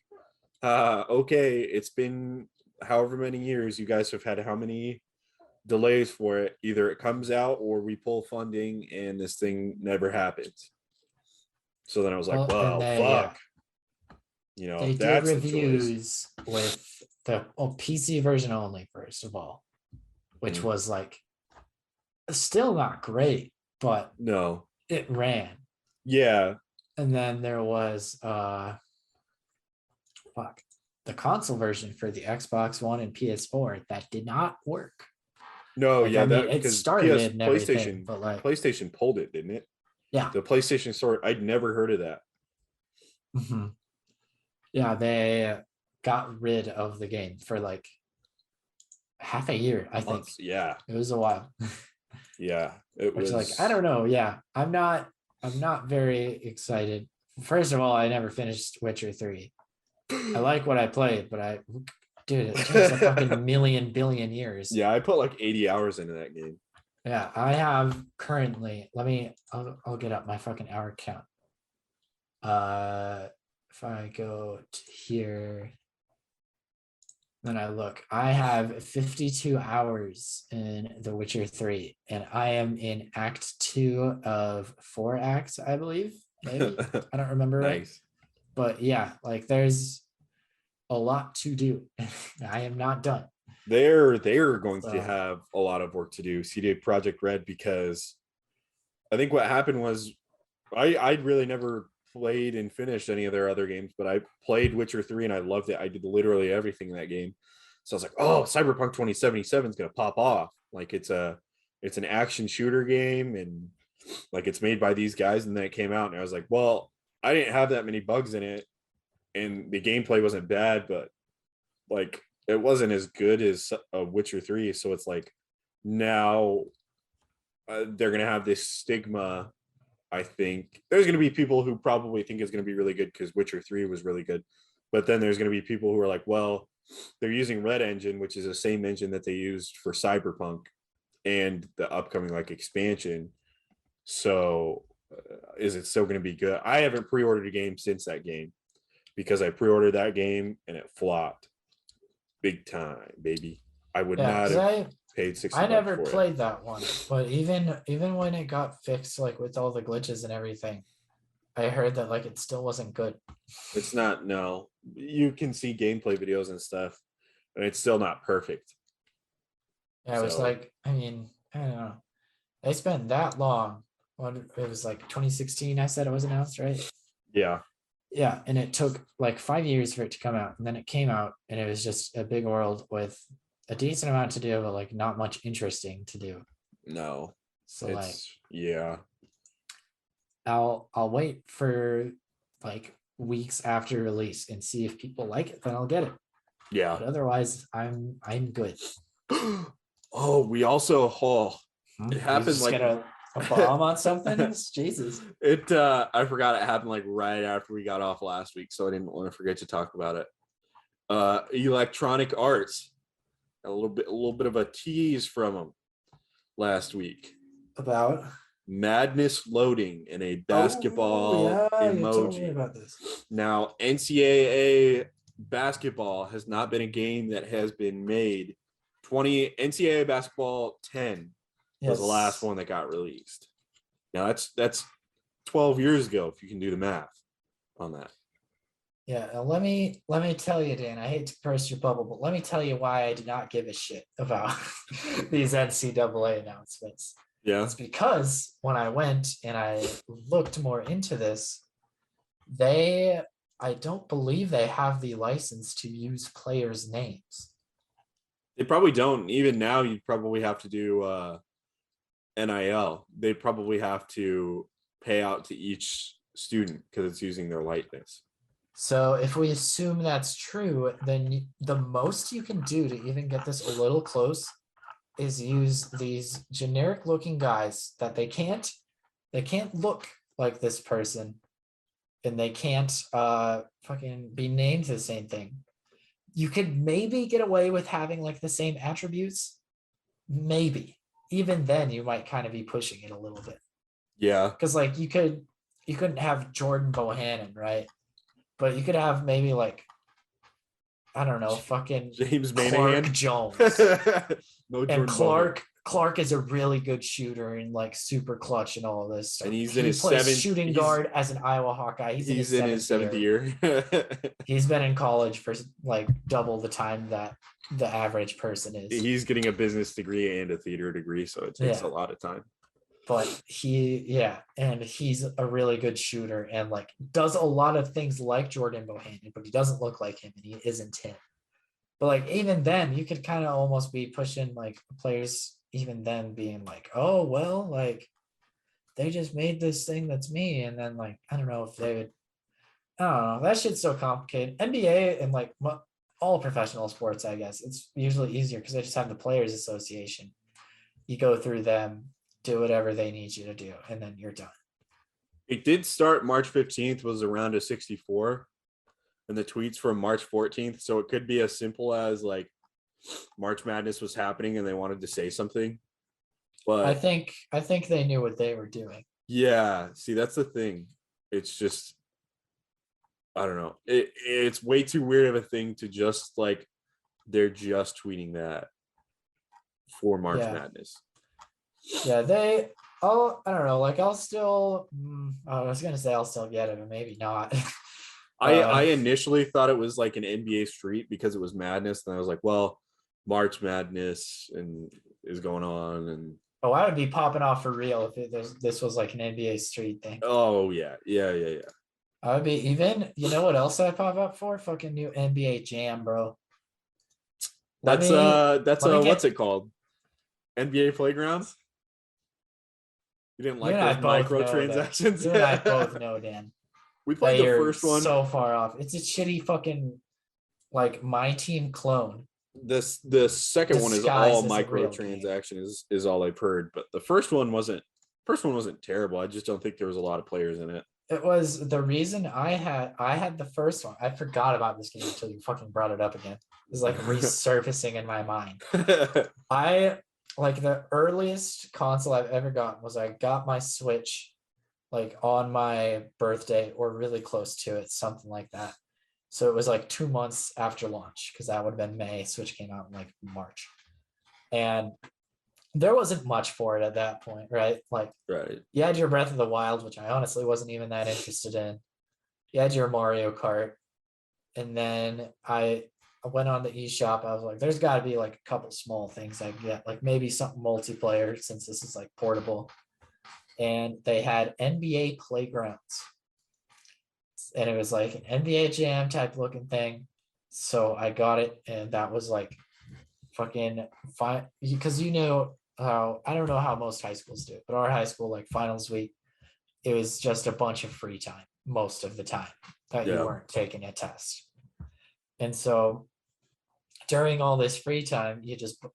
okay, it's been however many years, you guys have had how many delays for it, either it comes out or we pull funding and this thing never happens. So then I was like, well, fuck. You know, They did that's reviews with the PC version only, first of all, which was like still not great, but no, it ran. Yeah. And then there was the console version for the Xbox One and PS4 that did not work. No, like, yeah, I mean, that it because started and everything, PlayStation, but like PlayStation pulled it, didn't it? Yeah, The PlayStation Store. I'd never heard of that. Mhm. Yeah, they got rid of the game for like half a year, I think. Months, yeah, It was a while. yeah. It Which was like, I don't know. Yeah, I'm not very excited. First of all, I never finished Witcher 3. I like what I played, but dude, it takes a fucking million billion years. Yeah, I put like 80 hours into that game. Yeah, I have currently, I'll get up my fucking hour count. If I go to here, then I look, I have 52 hours in The Witcher 3, and I am in Act 2 of 4 acts, I believe. Maybe. I don't remember. Nice. Right. But yeah, like there's a lot to do. I am not done. They're going to have a lot of work to do, CD Projekt Red, because I think what happened was I really never played and finished any of their other games, but I played Witcher 3 and I loved it. I did literally everything in that game. So I was like, oh, Cyberpunk 2077 is going to pop off. Like it's an action shooter game, and like it's made by these guys. And then it came out and I was like, well, I didn't have that many bugs in it and the gameplay wasn't bad, but like it wasn't as good as Witcher 3. So it's like now they're going to have this stigma. I think there's going to be people who probably think it's going to be really good because Witcher 3 was really good. But then there's going to be people who are like, well, they're using Red Engine, which is the same engine that they used for Cyberpunk and the upcoming like expansion. So is it still going to be good? I haven't pre-ordered a game since that game because I pre-ordered that game and it flopped big time, baby. I would not have paid $60. I never played that one, but even when it got fixed, like with all the glitches and everything, I heard that like it still wasn't good. It's not. No, you can see gameplay videos and stuff, and it's still not perfect. Yeah, it was like, I mean, I don't know. They spent that long. When it was like 2016, I said it was announced, right? Yeah. Yeah, and it took like 5 years for it to come out, and then it came out, and it was just a big world with a decent amount to do, but like not much interesting to do. No. So like, yeah. I'll wait for like weeks after release and see if people like it, then I'll get it. Yeah. But otherwise, I'm good. Oh, we also it happened like a bomb on something. Jesus. It I forgot it happened like right after we got off last week, so I didn't want to forget to talk about it. Electronic Arts a little bit of a tease from him last week. About Madness loading in a basketball yeah, you emoji. told me about this. Now, NCAA basketball has not been a game that has been made. NCAA basketball 10 was the last one that got released. Now that's 12 years ago, if you can do the math on that. Yeah, let me tell you, Dan, I hate to burst your bubble, but let me tell you why I do not give a shit about these NCAA announcements. Yeah. It's because when I went and I looked more into this, I don't believe they have the license to use players' names. They probably don't. Even now, you'd probably have to do NIL. They probably have to pay out to each student because it's using their likeness. So if we assume that's true, then the most you can do to even get this a little close is use these generic looking guys that they can't look like this person, and they can't fucking be named the same thing. You could maybe get away with having like the same attributes. Maybe. Even then you might kind of be pushing it a little bit. Yeah. Because like you couldn't have Jordan Bohannon, right? But you could have maybe like, I don't know, fucking James Clark Manahan. Jones. No And Jordan Clark is a really good shooter and like super clutch and all of this stuff. And he's he in his plays seventh shooting guard as an Iowa Hawkeye. He's in his seventh year. He's been in college for like double the time that the average person is. He's getting a business degree and a theater degree, so it takes a lot of time. But and he's a really good shooter and like does a lot of things like Jordan Bohannon, but he doesn't look like him and he isn't him. But like even then, you could kind of almost be pushing like players even then being like, oh well, like they just made this thing that's me, and then like I don't know if they would. I don't know. That shit's so complicated. NBA and like all professional sports, I guess it's usually easier because they just have the Players Association. You go through them, do whatever they need you to do, and then you're done. It did start March 15th, was around a 64, and the tweets from March 14th. So it could be as simple as like March Madness was happening and they wanted to say something. But I think they knew what they were doing. Yeah, see, that's the thing. It's just, I don't know. It's way too weird of a thing to just like they're just tweeting that for March Madness. Yeah, I don't know. Like I'll still, I was gonna say I'll still get it, but maybe not. I initially thought it was like an NBA street because it was Madness, and I was like, well, March Madness and is going on, and I would be popping off for real if this was like an NBA street thing. Oh yeah. I would be even. You know what else I pop up for? Fucking new NBA Jam, bro. That's what's it called? NBA Playgrounds. You didn't like those microtransactions? You and I both know, Dan. We played the first one. So far off. It's a shitty fucking like My Team clone. The second one is all microtransactions is all I've heard, but the first one wasn't terrible. I just don't think there was a lot of players in it. It was the reason I had the first one. I forgot about this game until you fucking brought it up again. It was like resurfacing in my mind. Like the earliest console I've ever gotten was I got my Switch like on my birthday or really close to it, something like that. So it was like 2 months after launch because that would have been May. Switch came out in like March. And there wasn't much for it at that point, right? Like, you had your Breath of the Wild, which I honestly wasn't even that interested in. You had your Mario Kart. And then I went on the eShop. I was like, there's got to be like a couple small things I can get, like maybe something multiplayer since this is like portable. And they had NBA Playgrounds. And it was like an NBA Jam type looking thing. So I got it. And that was like fucking fine. Because you know how, I don't know how most high schools do it, but our high school, like finals week, it was just a bunch of free time most of the time that you weren't taking a test. And so during all this free time,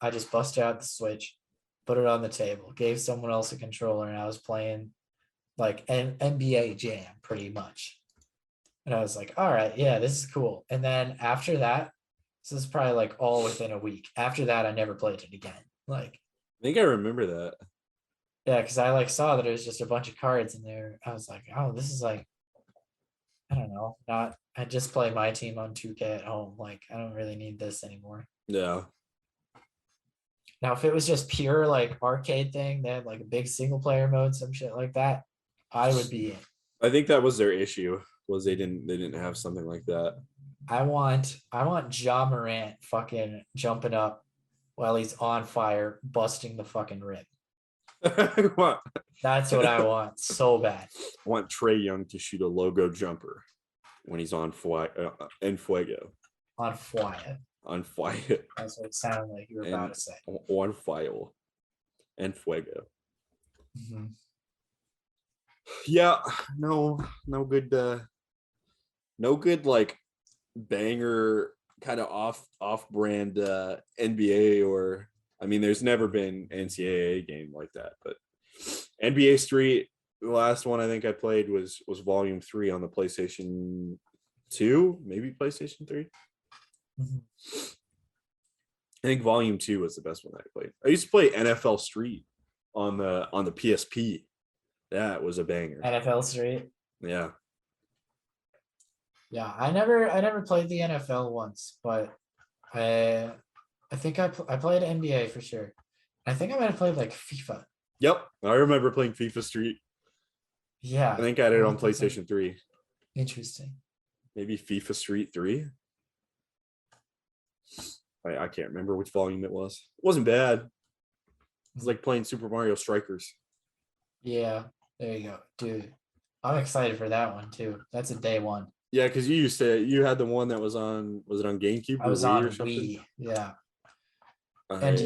I just busted out the Switch, put it on the table, gave someone else a controller, and I was playing like an NBA Jam pretty much. And I was like, all right, yeah, this is cool. And then after that, This is probably like all within a week. After that, I never played it again. Like, I think I remember that. yeah, because I like saw that it was just a bunch of cards in there. I was like, oh, this is like, I don't know, not. I just play my team on 2K at home. Like, I don't really need this anymore. Yeah. Now, if it was just pure like arcade thing, they had like a big single player mode, some shit like that, I would be in. I think that was their issue, was they didn't have something like that. I want Ja Morant fucking jumping up while he's on fire, busting the fucking rim. That's what I want so bad. I want Trae Young to shoot a logo jumper when he's on en fuego. On fire. On fire. That's what it sounded like you were about to say. On fire. En fuego. Mm-hmm. Yeah, no good like banger kind of off brand NBA, or I mean there's never been NCAA game like that, but NBA Street, the last one I think I played was volume 3 on the PlayStation 2, maybe PlayStation 3. Mm-hmm. I think volume 2 was the best one that I played. I used to play NFL Street on the PSP. That was a banger. NFL Street. Yeah. Yeah, I never played the NFL once, but I think I played NBA for sure. I think I might have played like FIFA. Yep, I remember playing FIFA Street. Yeah, I think I had it on PlayStation 3. Interesting. Maybe FIFA Street 3. I can't remember which volume it was. It wasn't bad. It was like playing Super Mario Strikers. Yeah, there you go, dude. I'm excited for that one too. That's a day one. Yeah, because you had the one that was on it on GameCube? I was on Wii, yeah. And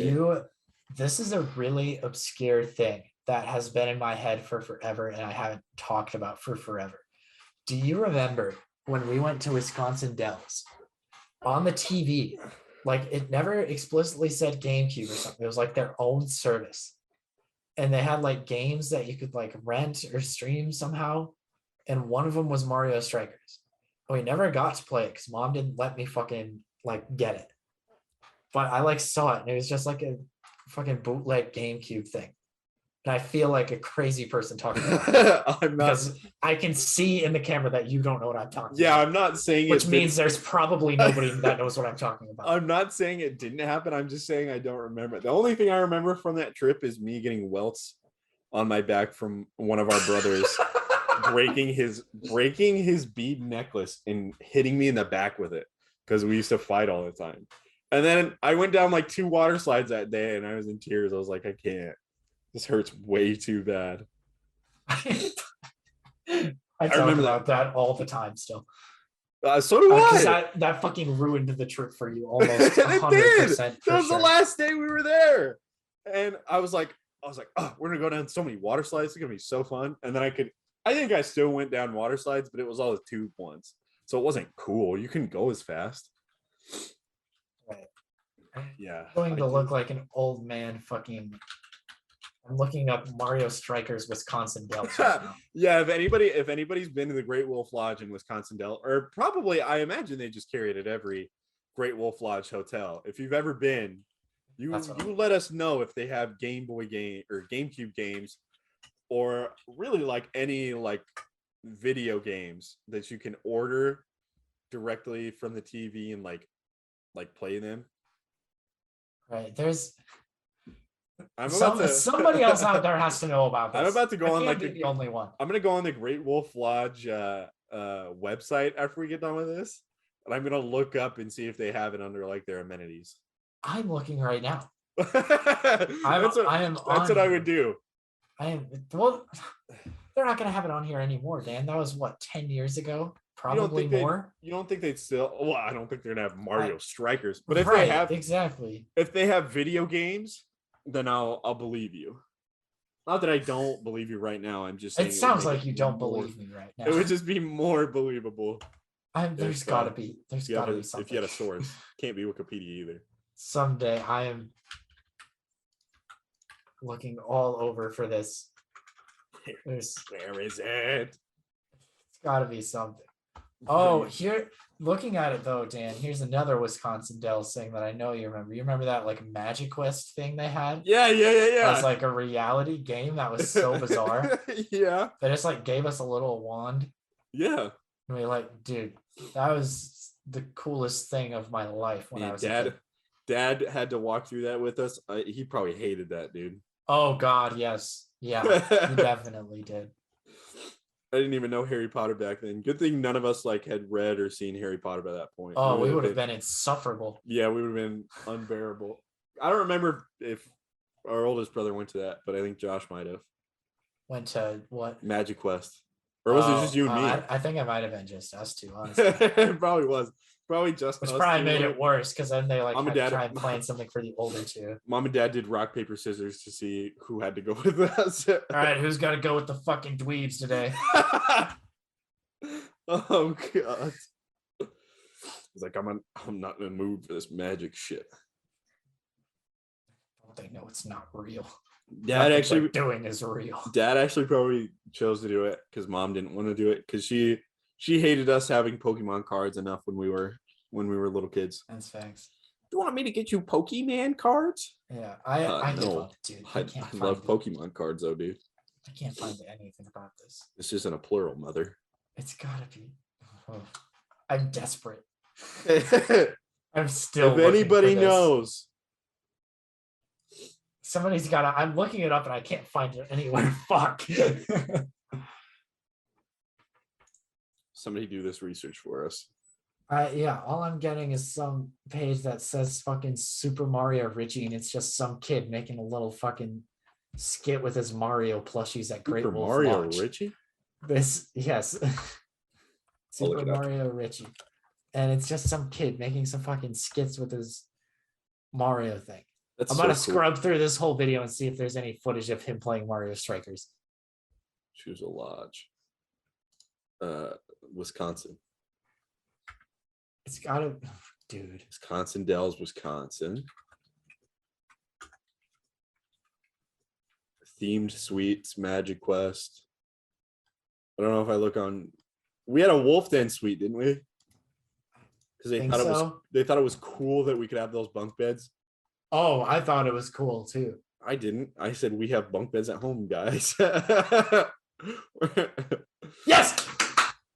this is a really obscure thing that has been in my head for forever and I haven't talked about for forever. Do you remember when we went to Wisconsin Dells on the TV? Like it never explicitly said GameCube or something. It was like their own service. And they had like games that you could like rent or stream somehow. And one of them was Mario Strikers. We never got to play it because mom didn't let me fucking like get it. But I like saw it and it was just like a fucking bootleg GameCube thing. And I feel like a crazy person talking about it. Because I can see in the camera that you don't know what I'm talking about. Yeah, I'm not saying which means there's probably nobody that knows what I'm talking about. I'm not saying it didn't happen. I'm just saying I don't remember. The only thing I remember from that trip is me getting welts on my back from one of our brothers breaking his bead necklace and hitting me in the back with it because we used to fight all the time. And then I went down like 2 water slides that day and I was in tears. I was like, I can't. This hurts way too bad. I talk about that all the time still. So do I. That fucking ruined the trip for you almost 100%. It did. That was the last day we were there. And I was like, oh, we're gonna go down so many water slides. It's gonna be so fun. And then I think I still went down water slides, but it was all the tube ones. So it wasn't cool. You couldn't go as fast. Right. Yeah. I'm going to look like an old man fucking. I'm looking up Mario Strikers Wisconsin Dells right now. Yeah, if anybody's been to the Great Wolf Lodge in Wisconsin Dells, or probably I imagine they just carry it at every Great Wolf Lodge hotel. If you've ever been, you let us know if they have Game Boy game or GameCube games, or really like any like video games that you can order directly from the TV and like play them. Right. There's somebody else out there has to know about this. I'm about to go on like the only one. I'm gonna go on the Great Wolf Lodge website after we get done with this, and I'm gonna look up and see if they have it under like their amenities. I'm looking right now. That's what I would do. Well, they're not gonna have it on here anymore, Dan. That was what, 10 years ago? Probably more. You don't think they'd still? Well, I don't think they're gonna have Mario Strikers, but if they have video games, then I'll believe you. Not that I don't believe you right now. I'm just saying it sounds like you don't believe me right now. It would just be more believable. There's gotta be something. If you had a source, can't be Wikipedia either. Someday I am looking all over for this. Where is it? It's gotta be something. Oh, here, looking at it though, Dan, here's another Wisconsin Dells thing that I know you remember. You remember that like Magic Quest thing they had? Yeah. It was like a reality game that was so bizarre. Yeah. They just like gave us a little wand. Yeah. And we like, dude, that was the coolest thing of my life when I was a kid. Dad had to walk through that with us. He probably hated that, dude. Oh God, yes. Yeah, he definitely did. I didn't even know Harry Potter back then. Good thing none of us like had read or seen Harry Potter by that point. Oh, we would have been insufferable. Yeah, we would have been unbearable. I don't remember if our oldest brother went to that, but I think Josh might have. Went to what? Magic Quest. Or was it just you and me? I think it might have been just us two, honestly. It probably was. Probably just Which us probably two. made it worse because then they like Mom had and to Dad- try and plan something for the older two. Mom and Dad did rock, paper, scissors to see who had to go with us. All right, who's got to go with the fucking dweebs today? Oh God. He's like, I'm not in the mood for this magic shit. They know it's not real. Dad actually doing is real. Dad actually probably chose to do it because Mom didn't want to do it because she hated us having Pokemon cards enough when we were little kids. That's facts. You want me to get you Pokemon cards? Yeah, I no. give up, dude. I love Pokemon cards though, dude. I can't find anything about this. This isn't a plural, mother. It's gotta be. Oh, I'm desperate. If I'm still. anybody knows, somebody's gotta. I'm looking it up and I can't find it anywhere. Fuck. Somebody do this research for us. Yeah, all I'm getting is some page that says fucking Super Mario Richie, and it's just some kid making a little fucking skit with his Mario plushies at Great Wolf Mario Lodge. Richie? This, yes. Super Mario Richie. And it's just some kid making some fucking skits with his Mario thing. That's I'm about to scrub through this whole video and see if there's any footage of him playing Mario Strikers. Choose a lodge. Wisconsin. It's gotta, dude. Wisconsin Dells, Wisconsin. Themed suites, Magic Quest. I don't know if I look on. We had a Wolf Den suite, didn't we? Because they thought it was cool that we could have those bunk beds. Oh, I thought it was cool too. I didn't. I said we have bunk beds at home, guys. Yes.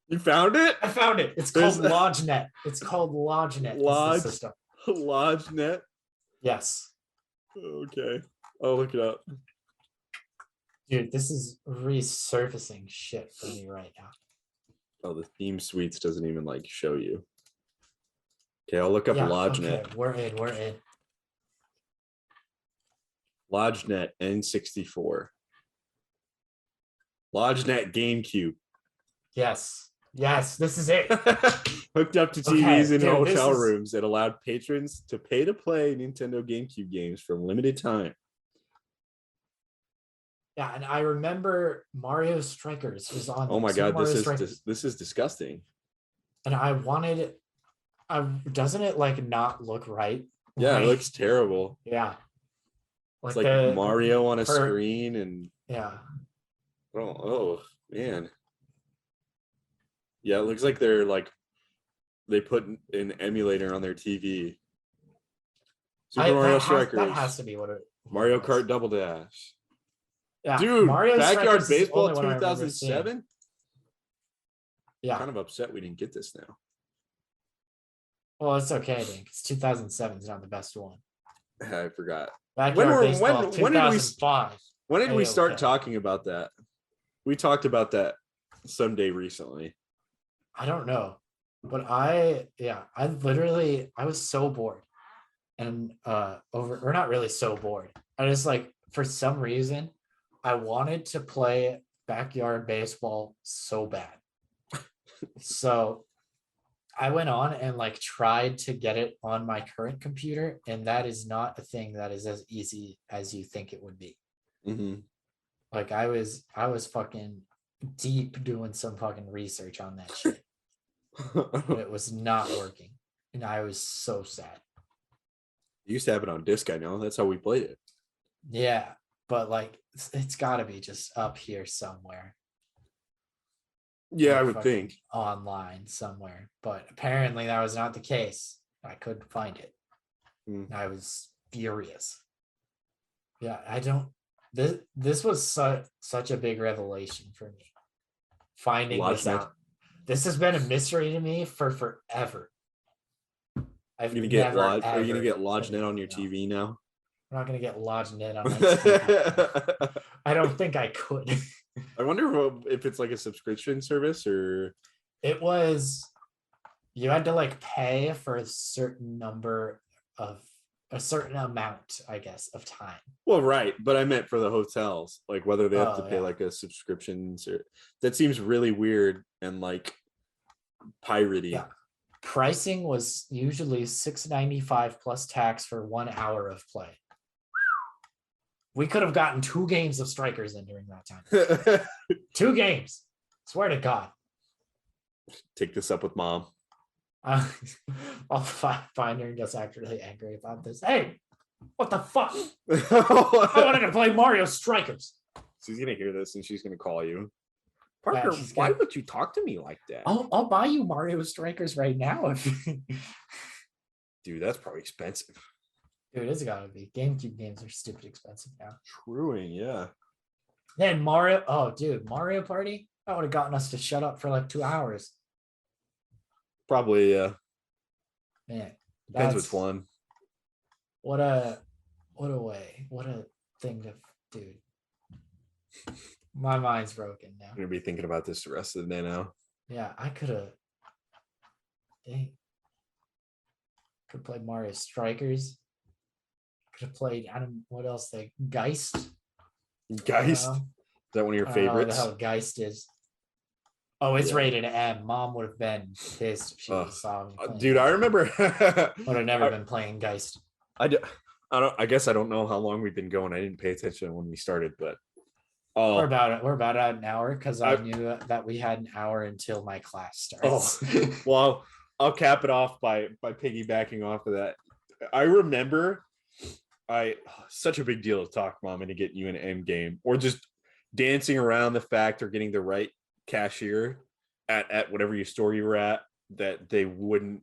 You found it? I found it. It's called LodgeNet. It's called LodgeNet. LodgeNet? Yes. Okay. I'll look it up. Dude, this is resurfacing shit for me right now. Oh, the theme suites doesn't even like show you. Okay, I'll look up LodgeNet. Okay, we're in. LodgeNet N64. LodgeNet GameCube. Yes, this is it. Hooked up to TVs in hotel rooms, it allowed patrons to pay to play Nintendo GameCube games for a limited time. Yeah, and I remember Mario Strikers was on. Oh my God, this is disgusting. And I wanted, doesn't it like not look right? Yeah, it looks terrible. Yeah, it's like Mario on a screen and yeah. Oh man. Yeah, it looks like they put an emulator on their TV. Super Mario Strikers. That has to be what it. Mario Kart Double Dash. Yeah, dude, Mario Backyard Baseball 2007. Yeah, I'm kind of upset we didn't get this now. Well, it's okay, then, because 2007 is not the best one. I forgot. Backyard Baseball 2005. When did we start talking about that? We talked about that someday recently. I don't know, but I was so bored, and or not really so bored. I just for some reason I wanted to play Backyard Baseball so bad. So I went on and tried to get it on my current computer, and that is not a thing that is as easy as you think it would be. Mm-hmm. I was fucking deep doing some fucking research on that shit. But it was not working, and I was so sad. You used to have it on disc, I know. That's how we played it. Yeah, but it's got to be just up here somewhere. Yeah, I like, would fucking think. online somewhere, but apparently that was not the case. I couldn't find it. I was furious. Yeah, I don't. This was such a big revelation for me. Finding this LodgeNet. out. This has been a mystery to me for forever. I've You're gonna get never Are you gonna ever get been LodgeNet on able your to know. TV now? I'm not gonna get LodgeNet on my TV. I don't think I could. I wonder if it's like a subscription service or It was, you had to like pay for a certain amount, I guess, of time. well, right, but I meant for the hotels, like whether they have to pay yeah. like a subscription or that seems really weird and like piratey. Yeah. Pricing was usually $6.95 plus tax for 1 hour of play. We could have gotten 2 games of Strikers in during that time. 2 games. Swear to God. Take this up with mom. I'll find her and just act really angry about this. Hey, what the fuck? She's I wanted to play Mario Strikers. gonna hear this and she's gonna call you. Parker, she's why gonna- would you talk to me like that? I'll buy you Mario Strikers right now. Dude, that's probably expensive. Dude, it's gotta be. GameCube games are stupid expensive now. Truing, yeah. Then Mario, oh dude, Mario Party? That would have gotten us to shut up for like 2 hours. Probably, yeah. Man, Depends which one. What a thing to, dude. My mind's broken now. I'm gonna be thinking about this the rest of the day now. Yeah, I could have. Dang. Could play Mario Strikers. Could have played, I don't, what else? They Geist. Geist? Is that one of your I don't know what the favorites? hell Geist is. Oh, it's Yeah. rated M. Mom would have been pissed if she saw me playing Dude, Geist. I remember. Would have never been playing Geist. I guess I don't know how long we've been going. I didn't pay attention when we started, but We're about at an hour because I knew that we had an hour until my class starts. Well, I'll cap it off by piggybacking off of that. I remember such a big deal to talk mom into getting you an end game or just dancing around the fact or getting the right cashier at whatever your store you were at that they wouldn't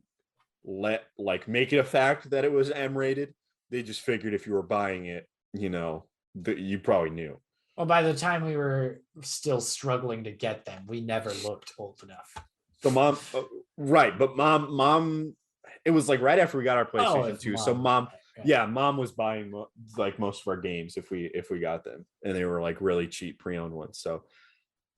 let like make it a fact that it was M rated. They just figured if you were buying it, that you probably knew. Well, by the time we were still struggling to get them, we never looked old enough. So mom, right? But mom, it was like right after we got our PlayStation 2. So mom, yeah, mom was buying like most of our games if we got them, and they were like really cheap pre-owned ones. So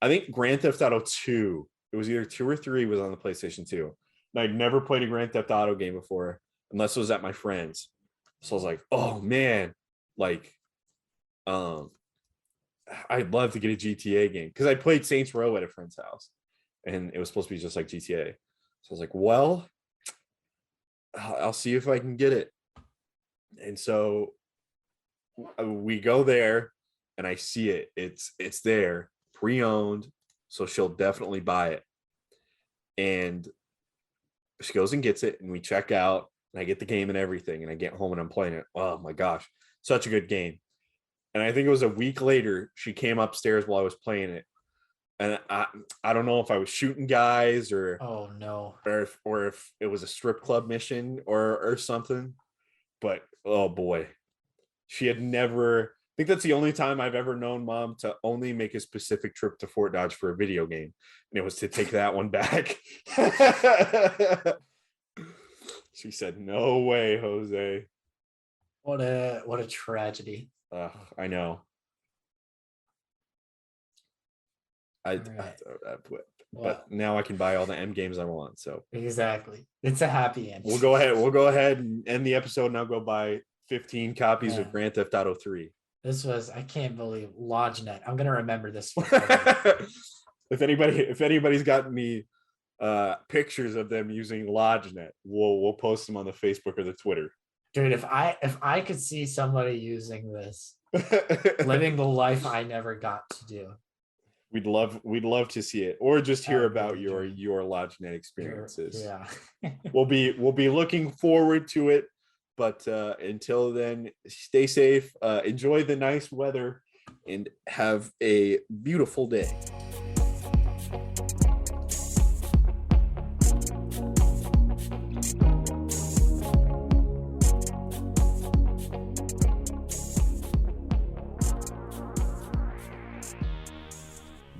I think Grand Theft Auto 2, it was either 2 or 3 was on the PlayStation 2. And I'd never played a Grand Theft Auto game before unless it was at my friend's. So I was like, oh man, like, I'd love to get a GTA game because I played Saints Row at a friend's house and it was supposed to be just like GTA. So I was like, well, I'll see if I can get it. And so we go there and I see it. It's there, pre-owned. So she'll definitely buy it. And she goes and gets it and we check out and I get the game and everything. And I get home and I'm playing it. Oh my gosh, such a good game. And I think it was a week later, she came upstairs while I was playing it. And I don't know if I was shooting guys or oh no, or if it was a strip club mission or something. But oh boy, she had never. I think that's the only time I've ever known mom to only make a specific trip to Fort Dodge for a video game, and it was to take that one back. She said, "No way, Jose." What a tragedy. I know. But now I can buy all the M games I want. So exactly, it's a happy end. We'll go ahead and end the episode. And I'll go buy 15 copies of Grand Theft Auto 3. I can't believe LodgeNet. I'm gonna remember this. If anybody's got any pictures of them using LodgeNet, we'll post them on the Facebook or the Twitter. Dude, if I could see somebody using this, living the life I never got to do. We'd love to see it, or just hear about your LodgeNet experiences. Yeah. we'll be looking forward to it. But until then, stay safe, enjoy the nice weather, and have a beautiful day.